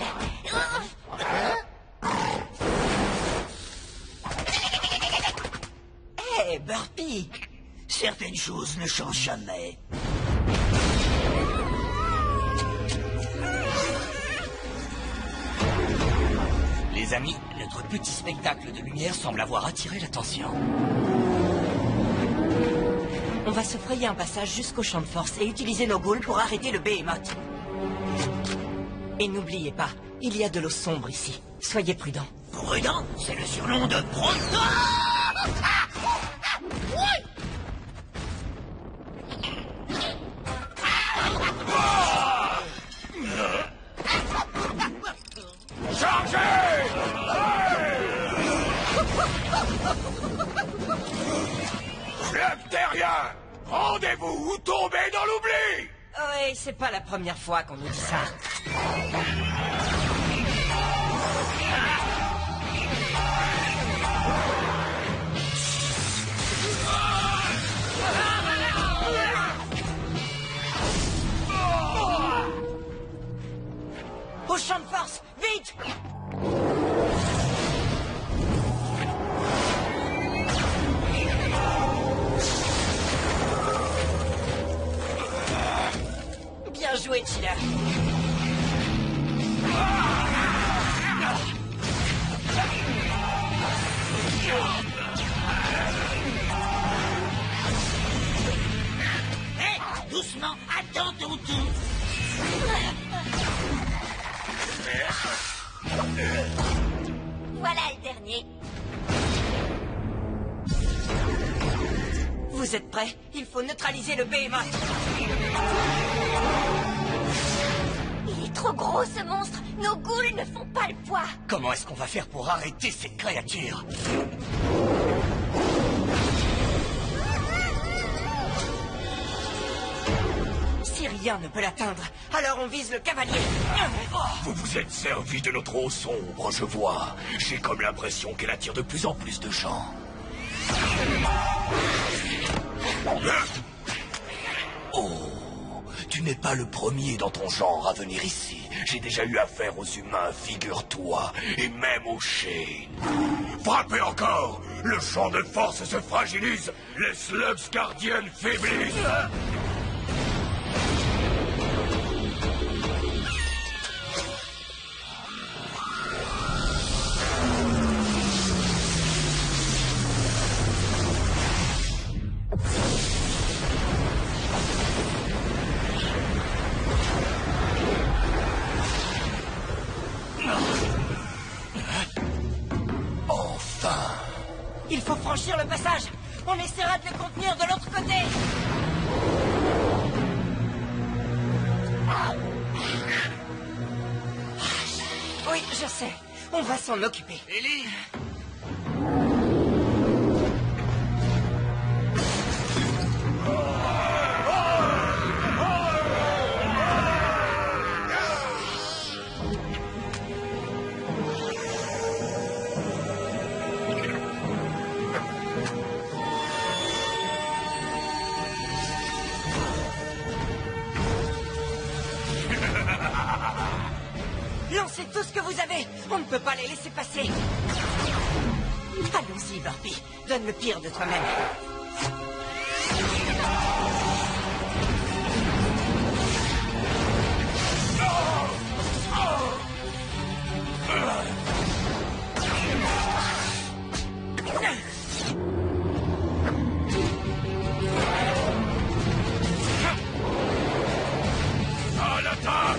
Hé, Burpee! Certaines choses ne changent jamais. Les amis, notre petit spectacle de lumière semble avoir attiré l'attention. On va se frayer un passage jusqu'au champ de force et utiliser nos ghouls pour arrêter le behemoth. Et n'oubliez pas, il y a de l'eau sombre ici. Soyez prudents. Prudent, c'est le surnom de Proto. Slug terrien, rendez-vous ou tombez dans l'oubli. Oui, c'est pas la première fois qu'on nous dit ça. Au champ de force, vite! Bien joué, Chiller. Hé, doucement, attends ton tour. Voilà le dernier. Vous êtes prêts? Il faut neutraliser le behemoth. Il est trop gros, ce monstre. Nos ghouls ne font pas le poids. Comment est-ce qu'on va faire pour arrêter cette créature? Si rien ne peut l'atteindre, alors on vise le cavalier. Vous vous êtes servi de notre eau sombre, je vois. J'ai comme l'impression qu'elle attire de plus en plus de gens. Oh, tu n'es pas le premier dans ton genre à venir ici. J'ai déjà eu affaire aux humains, figure-toi, et même aux Shane. Frappez encore! Le champ de force se fragilise, les slugs gardiennes faiblissent. Il faut franchir le passage. On essaiera de le contenir de l'autre côté. Oui, je sais. On va s'en occuper. Ellie! Lancez tout ce que vous avez. On ne peut pas les laisser passer. Allons-y, Burpee. Donne le pire de toi-même. À l'attaque!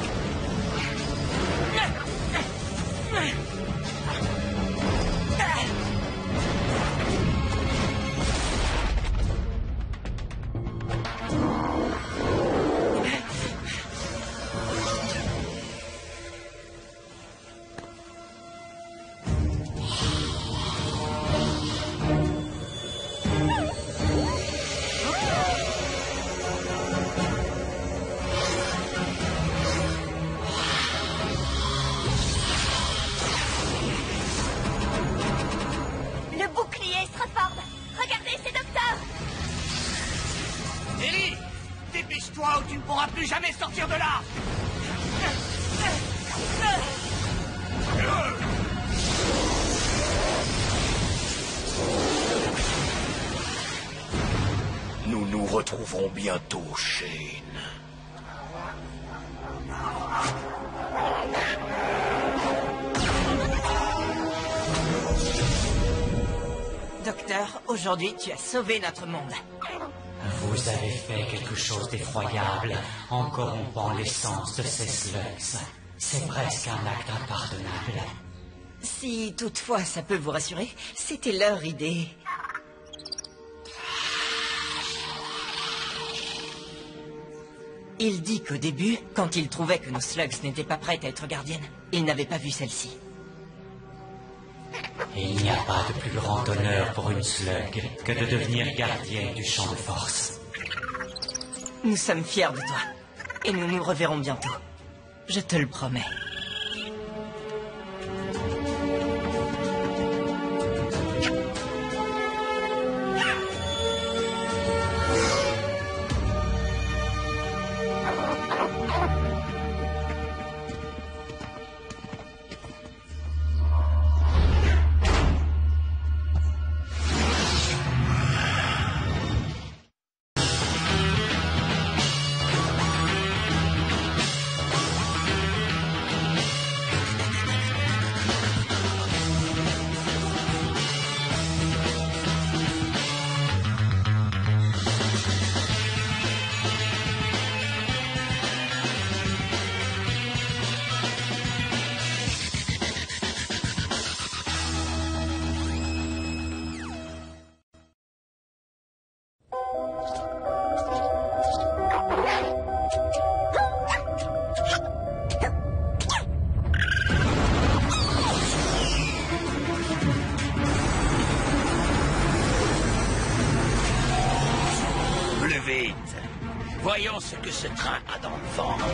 Le bouclier Stratford. Regardez, c'est Docteur. Ellie! Dépêche-toi ou tu ne pourras plus jamais sortir de là! Nous nous retrouverons bientôt, Shane. Docteur, aujourd'hui, tu as sauvé notre monde. Vous avez fait quelque chose d'effroyable en corrompant l'essence de ces slugs. C'est presque un acte impardonnable. Si toutefois ça peut vous rassurer, c'était leur idée. Il dit qu'au début, quand il trouvait que nos slugs n'étaient pas prêtes à être gardiennes, il n'avait pas vu celle-ci. Il n'y a pas de plus grand honneur pour une slug que de devenir gardienne du champ de force. Nous sommes fiers de toi. Et nous nous reverrons bientôt. Je te le promets. ce train a dans le ventre.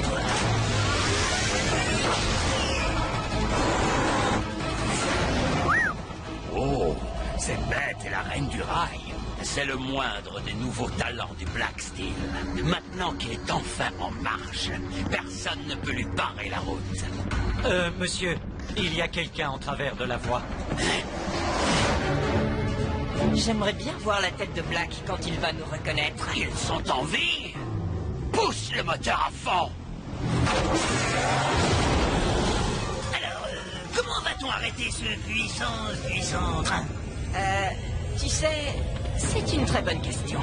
Oh, cette bête est la reine du rail. C'est le moindre des nouveaux talents du Black Steel. Maintenant qu'il est enfin en marche, personne ne peut lui barrer la route. Monsieur, il y a quelqu'un en travers de la voie. J'aimerais bien voir la tête de Black quand il va nous reconnaître. Ils sont en vie. Pousse le moteur à fond. Alors, comment va-t-on arrêter ce puissant train? Tu sais, c'est une très bonne question.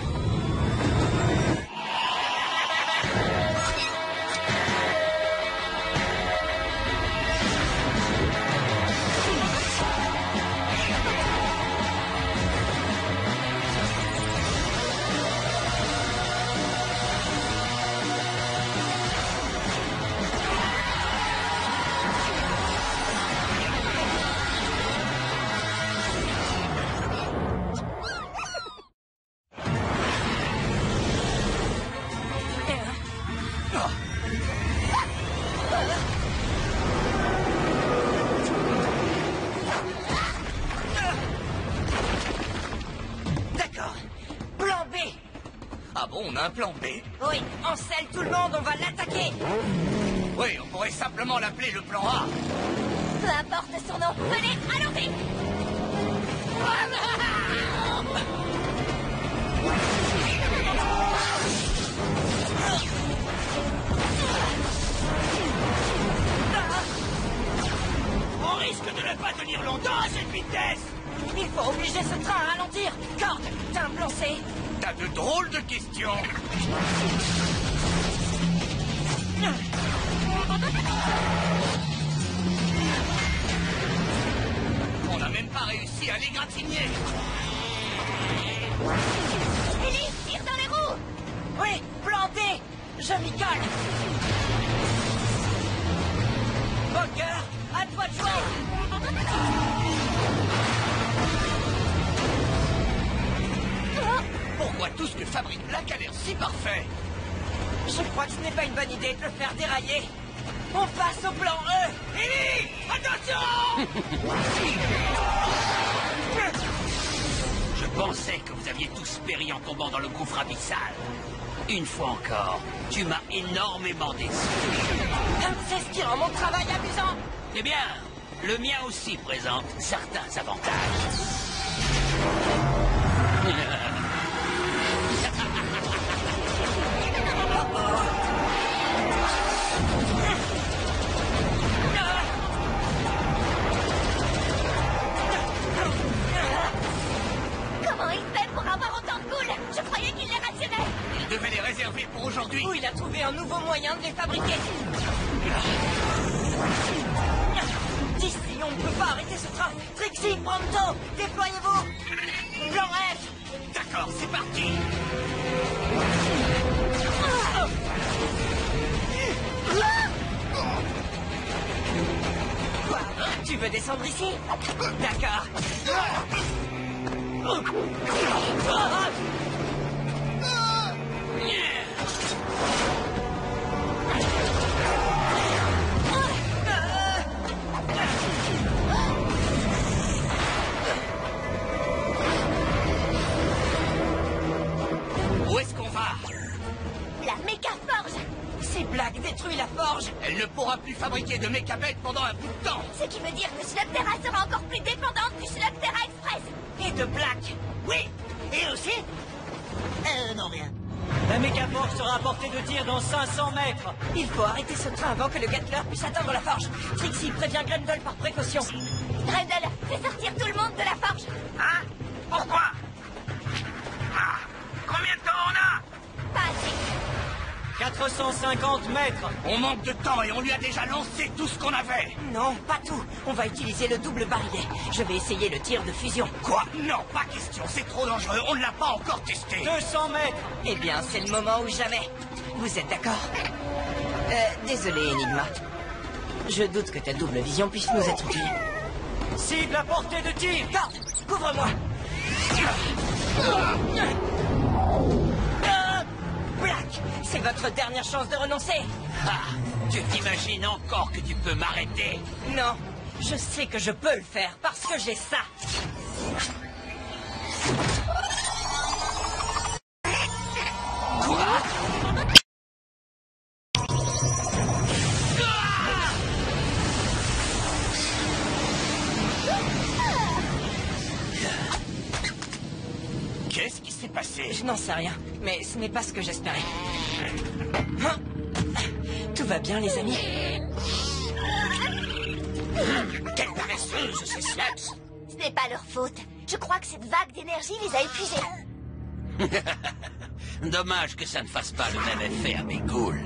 Ah bon, on a un plan B? Oui, on scelle tout le monde, on va l'attaquer. Oui, on pourrait simplement l'appeler le plan A. Peu importe son nom. Venez, allons-y. On risque de ne pas tenir longtemps à cette vitesse. Il faut obliger ce train à ralentir. Cord, t'as un plan C? T'as de drôles de questions. On n'a même pas réussi à l'égratigner. Ellie, tire dans les roues. Oui, plan D. Je m'y colle. Walker, à toi de jouer. Pourquoi tout ce que fabrique Black a l'air si parfait? Je crois que ce n'est pas une bonne idée de le faire dérailler. On passe au plan E. Ellie, attention. Je pensais que vous aviez tous péri en tombant dans le gouffre abyssal. Une fois encore, tu m'as énormément déçu. C'est ce qui rend mon travail amusant. Eh bien, le mien aussi présente certains avantages. Comment il fait pour avoir autant de boules? Je croyais qu'il les rationnait. Il devait les réserver pour aujourd'hui. Ou il a trouvé un nouveau moyen de les fabriquer. D'ici, on ne peut pas arrêter ce train. Trixie, Pronto, déployez-vous. Plan F. D'accord, c'est parti. Quoi? Tu veux descendre ici? D'accord. Où est-ce qu'on va? La méga-forge. Si Black détruit la forge, Elle ne pourra plus fabriquer de mécabêtes pendant un bout de temps. Ce qui veut dire que Slugterra sera encore plus dépendante du Slugterra Express. et de Black. Oui, et aussi... non, rien. La mégaforge sera à portée de tir dans 500 mètres. Il faut arrêter ce train avant que le Gatler puisse atteindre la forge. Trixie prévient Grendel par précaution. Grendel, fais sortir tout le monde de la forge. Hein? Pourquoi? Ah, combien de temps on a? Pas assez. 450 mètres. On manque de temps et on lui a déjà lancé tout ce qu'on avait. Non, pas tout. On va utiliser le double barillet. Je vais essayer le tir de fusion. Quoi? Non, pas question, c'est trop dangereux, on ne l'a pas encore testé. 200 mètres. Eh bien, c'est le moment ou jamais. Vous êtes d'accord? Désolé, Enigma. Je doute que ta double vision puisse nous être utile. Cible à portée de tir. Garde, couvre-moi. Black, C'est votre dernière chance de renoncer. Ah, tu t'imagines encore que tu peux m'arrêter? Non, je sais que je peux le faire parce que j'ai ça. Quoi? Qu'est-ce qui s'est passé? Je n'en sais rien, mais ce n'est pas ce que j'espérais. Hein? Tout va bien, les amis? Quelle paresseuse, ces slugs! Ce n'est pas leur faute. Je crois que cette vague d'énergie les a épuisés. Dommage que ça ne fasse pas le même effet à mes ghouls.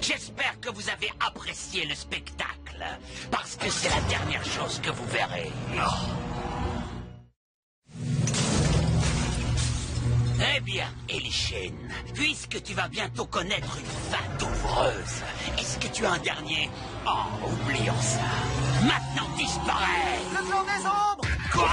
J'espère que vous avez apprécié le spectacle, parce que c'est la dernière chose que vous verrez. Eh bien, Elishane, puisque tu vas bientôt connaître une fin d'ouvreuse, est-ce que tu as un dernier? Oh, oublions ça. Maintenant, disparais! Le clan des ombres! Quoi?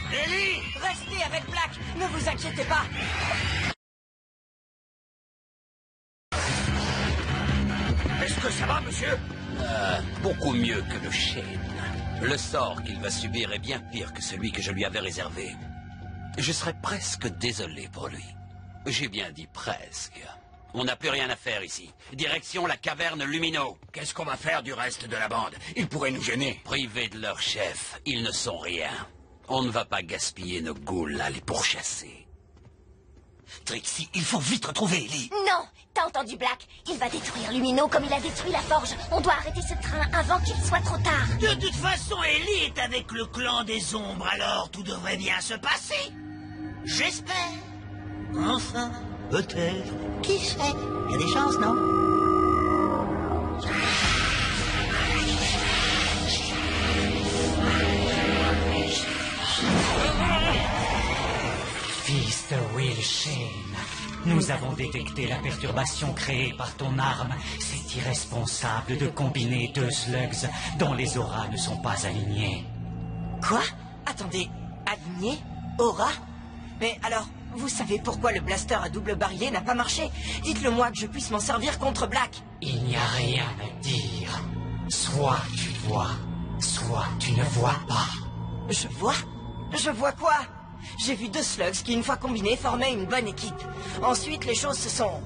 Ellie, restez avec Black. Ne vous inquiétez pas. Est-ce que ça va, monsieur? Beaucoup mieux que le Shane. Le sort qu'il va subir est bien pire que celui que je lui avais réservé. Je serais presque désolé pour lui. J'ai bien dit presque. On n'a plus rien à faire ici. Direction la caverne Lumino. Qu'est-ce qu'on va faire du reste de la bande? Ils pourraient nous gêner. Privés de leur chef, ils ne sont rien. On ne va pas gaspiller nos ghouls à les pourchasser. Trixie, il faut vite retrouver Ellie. Non, t'as entendu Black? Il va détruire Lumino comme il a détruit la forge. On doit arrêter ce train avant qu'il soit trop tard. De toute façon, Ellie est avec le clan des ombres, alors tout devrait bien se passer. J'espère. Enfin, peut-être. Qui sait? Il y a des chances, non? Fils de Will Shane, nous avons détecté la perturbation créée par ton arme. C'est irresponsable de combiner deux slugs dont les auras ne sont pas alignées. Quoi? Attendez, aligné? Aura? Mais alors, vous savez pourquoi le blaster à double barillet n'a pas marché? Dites-le moi que je puisse m'en servir contre Black. Il n'y a rien à dire. Soit tu vois, soit tu ne vois pas. Je vois? Je vois quoi? J'ai vu deux slugs qui, une fois combinés, formaient une bonne équipe. Ensuite, les choses se sont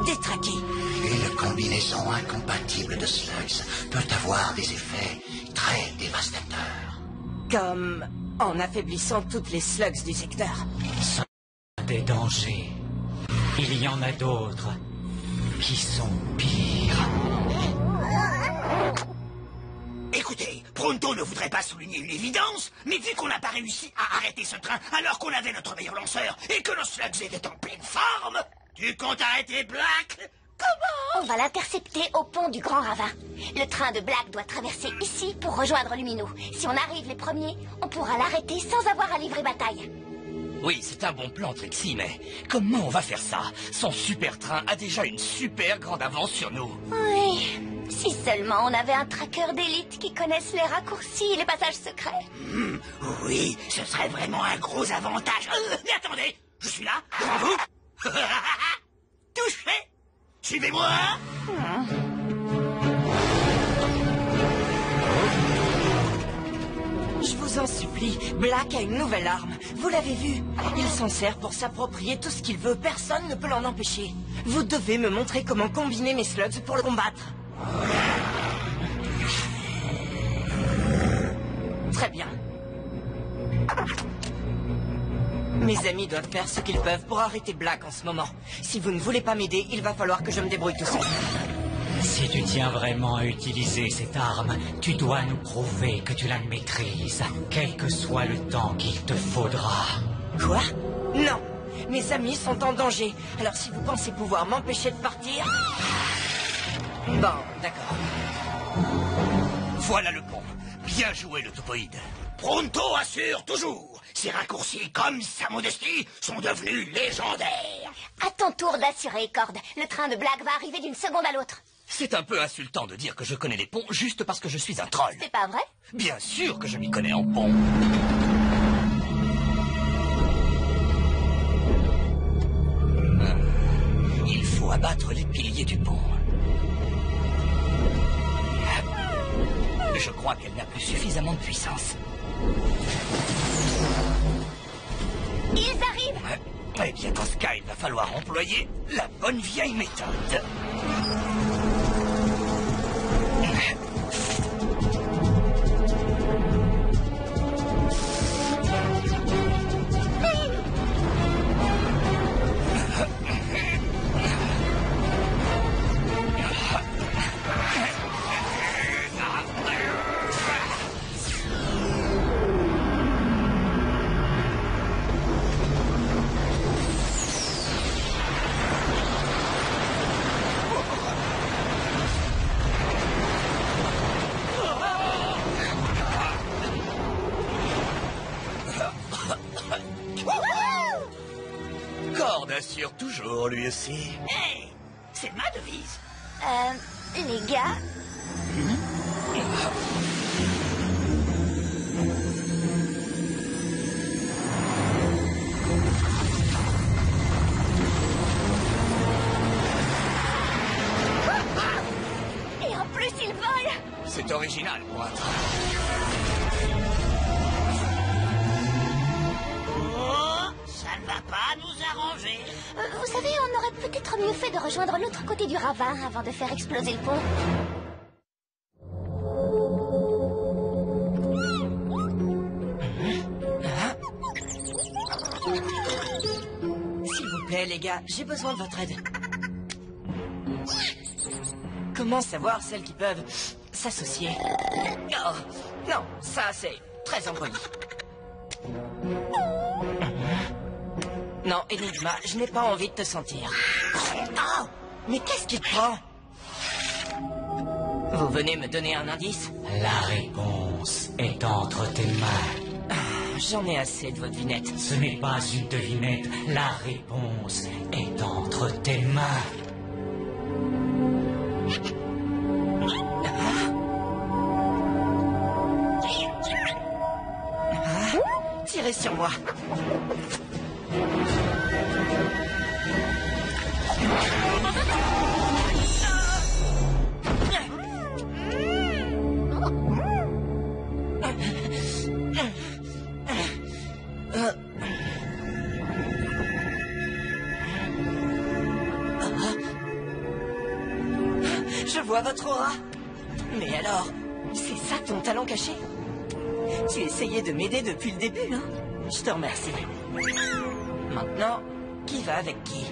détraquées. Une combinaison incompatible de slugs peut avoir des effets très dévastateurs. Comme en affaiblissant toutes les slugs du secteur. Des dangers. Il y en a d'autres qui sont pires. Écoutez, Pronto ne voudrait pas souligner une évidence, mais vu qu'on n'a pas réussi à arrêter ce train alors qu'on avait notre meilleur lanceur et que nos slugs étaient en pleine forme, tu comptes arrêter Black? Comment? On va l'intercepter au pont du Grand Ravin. Le train de Black doit traverser ici pour rejoindre Lumino. Si on arrive les premiers, on pourra l'arrêter sans avoir à livrer bataille. Oui, c'est un bon plan, Trixie, mais comment on va faire ça? Son super train a déjà une super grande avance sur nous. Oui, si seulement on avait un tracker d'élite qui connaisse les raccourcis et les passages secrets. Oui, ce serait vraiment un gros avantage. Mais attendez, je suis là, devant vous. Touché. Suivez-moi. Je vous en supplie, Black a une nouvelle arme. Vous l'avez vu? Il s'en sert pour s'approprier tout ce qu'il veut. Personne ne peut l'en empêcher. Vous devez me montrer comment combiner mes slugs pour le combattre. Très bien. Mes amis doivent faire ce qu'ils peuvent pour arrêter Black en ce moment. Si vous ne voulez pas m'aider, il va falloir que je me débrouille tout seul. Si tu tiens vraiment à utiliser cette arme, tu dois nous prouver que tu la maîtrises, quel que soit le temps qu'il te faudra. Quoi? Non. Mes amis sont en danger. Alors si vous pensez pouvoir m'empêcher de partir... Bon, d'accord. Voilà le pont. Bien joué, le topoïde. Pronto assure toujours. Ces raccourcis comme sa modestie sont devenus légendaires. À ton tour d'assurer, Cord. Le train de Black va arriver d'une seconde à l'autre. C'est un peu insultant de dire que je connais les ponts juste parce que je suis un troll. C'est pas vrai? Bien sûr que je m'y connais en pont. Il faut abattre les piliers du pont. Je crois qu'elle n'a plus suffisamment de puissance. Ils arrivent! Eh bien, dans ce cas, il va falloir employer la bonne vieille méthode. Cord assure toujours, lui aussi. Hey, c'est ma devise. Les gars... Et en plus, ils volent! C'est original pour un train. Ça ne va pas nous arranger. Vous savez, on aurait peut-être mieux fait de rejoindre l'autre côté du ravin avant de faire exploser le pont. S'il vous plaît, les gars, j'ai besoin de votre aide. Comment savoir celles qui peuvent s'associer? Oh, non, ça c'est très impoli. Non, Enigma, je n'ai pas envie de te sentir. Oh, mais qu'est-ce qui te prend? Vous venez me donner un indice? La réponse est entre tes mains. J'en ai assez de votre devinette. Ce n'est pas une devinette, la réponse est entre tes mains. Tirez sur moi. Je vois votre aura. Mais alors, c'est ça ton talent caché? Tu essayais de m'aider depuis le début, hein? Je te remercie. Maintenant, qui va avec qui?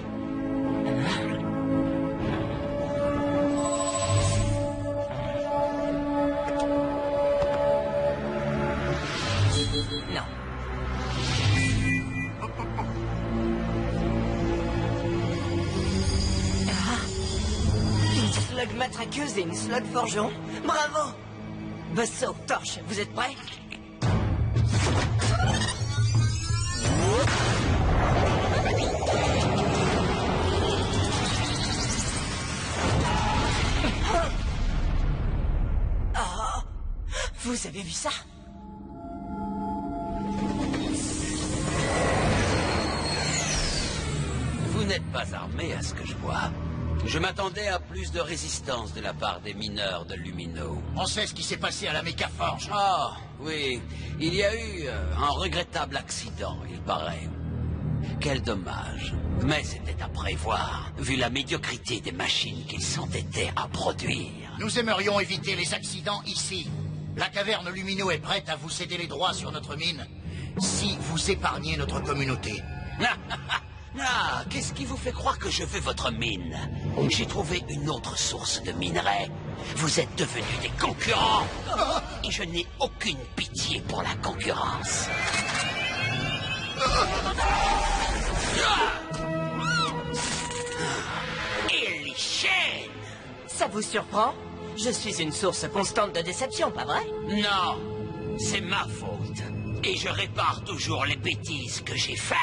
Non. Une slug matraqueuse et une slug forgeron. Bravo! Buzzsaw, Torche, vous êtes prêts? Oh, vous avez vu ça? Vous n'êtes pas armé à ce que je vois. Je m'attendais à plus de résistance de la part des mineurs de Lumino. On sait ce qui s'est passé à la Mécaforge. Ah, oui. Il y a eu un regrettable accident, il paraît. Quel dommage. Mais c'était à prévoir, vu la médiocrité des machines qu'ils s'endettaient à produire. Nous aimerions éviter les accidents ici. La caverne Lumino est prête à vous céder les droits sur notre mine. si vous épargniez notre communauté. Ah, qu'est-ce qui vous fait croire que je veux votre mine? J'ai trouvé une autre source de minerais. Vous êtes devenus des concurrents. Et je n'ai aucune pitié pour la concurrence. Et les chaînes! Ça vous surprend? Je suis une source constante de déception, pas vrai? Non, c'est ma faute. Et je répare toujours les bêtises que j'ai faites.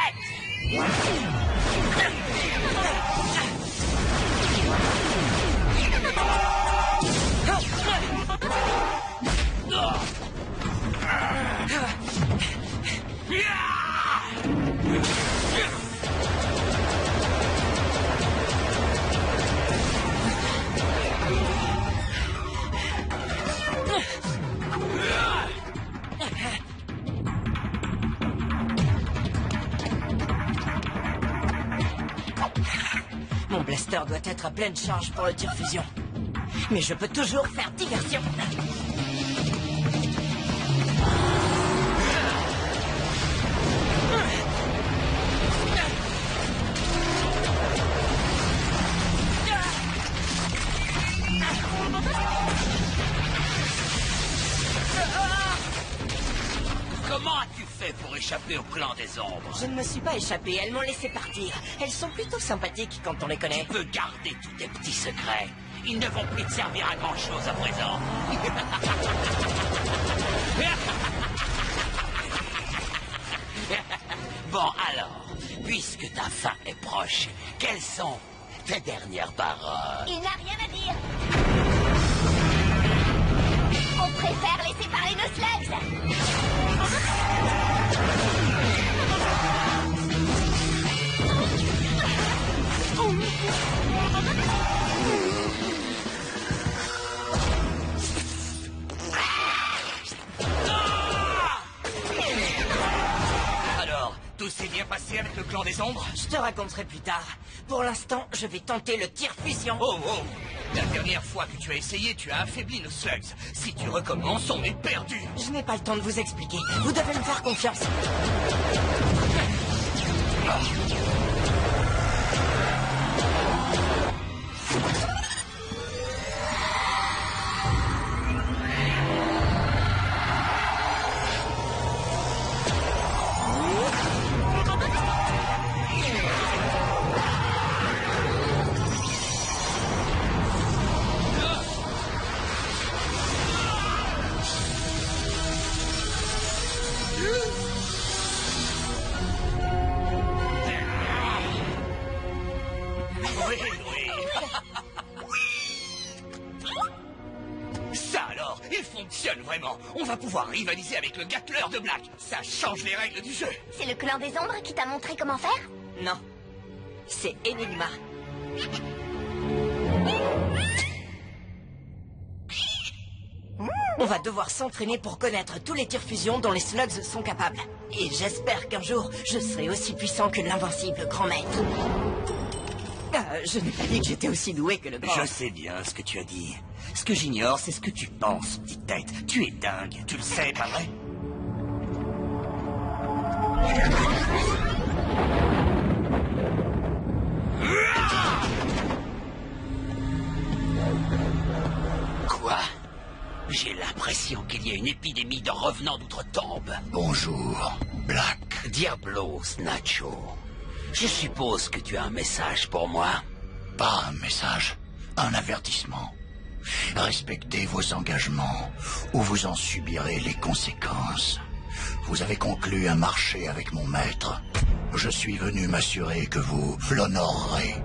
Mon blaster doit être à pleine charge pour le tir fusion. Mais je peux toujours faire diversion. Comment as-tu fait pour échapper au clan des ombres? Je ne me suis pas échappé, elles m'ont laissé partir. Elles sont plutôt sympathiques quand on les connaît. Tu peux garder tous tes petits secrets. Ils ne vont plus te servir à grand-chose à présent. Bon, alors, puisque ta fin est proche, quelles sont tes dernières paroles? Il n'a rien à dire. On préfère laisser parler nos slugs. Alors, tout s'est bien passé avec le clan des ombres? Je te raconterai plus tard. Pour l'instant, je vais tenter le tir fusion. Oh, oh! La dernière fois que tu as essayé, tu as affaibli nos slugs. Si tu recommences, on est perdu. Je n'ai pas le temps de vous expliquer. Vous devez me faire confiance. Oui, oui. Ça alors, il fonctionne vraiment. On va pouvoir rivaliser avec le gâteleur de Black. Ça change les règles du jeu. C'est le clan des ombres qui t'a montré comment faire? Non. C'est Enigma. On va devoir s'entraîner pour connaître tous les tirs fusion dont les slugs sont capables. Et j'espère qu'un jour, je serai aussi puissant que l'invincible grand maître. Je n'ai pas dit que j'étais aussi doué que le grand. Je sais bien ce que tu as dit. Ce que j'ignore, c'est ce que tu penses, petite tête. Tu es dingue, tu le sais, pas vrai? Quoi? J'ai l'impression qu'il y a une épidémie de revenants d'outre-tombe. Bonjour, Black. Diablos, Nacho. Je suppose que tu as un message pour moi. Pas un message, un avertissement. Respectez vos engagements ou vous en subirez les conséquences. Vous avez conclu un marché avec mon maître. Je suis venu m'assurer que vous l'honorerez.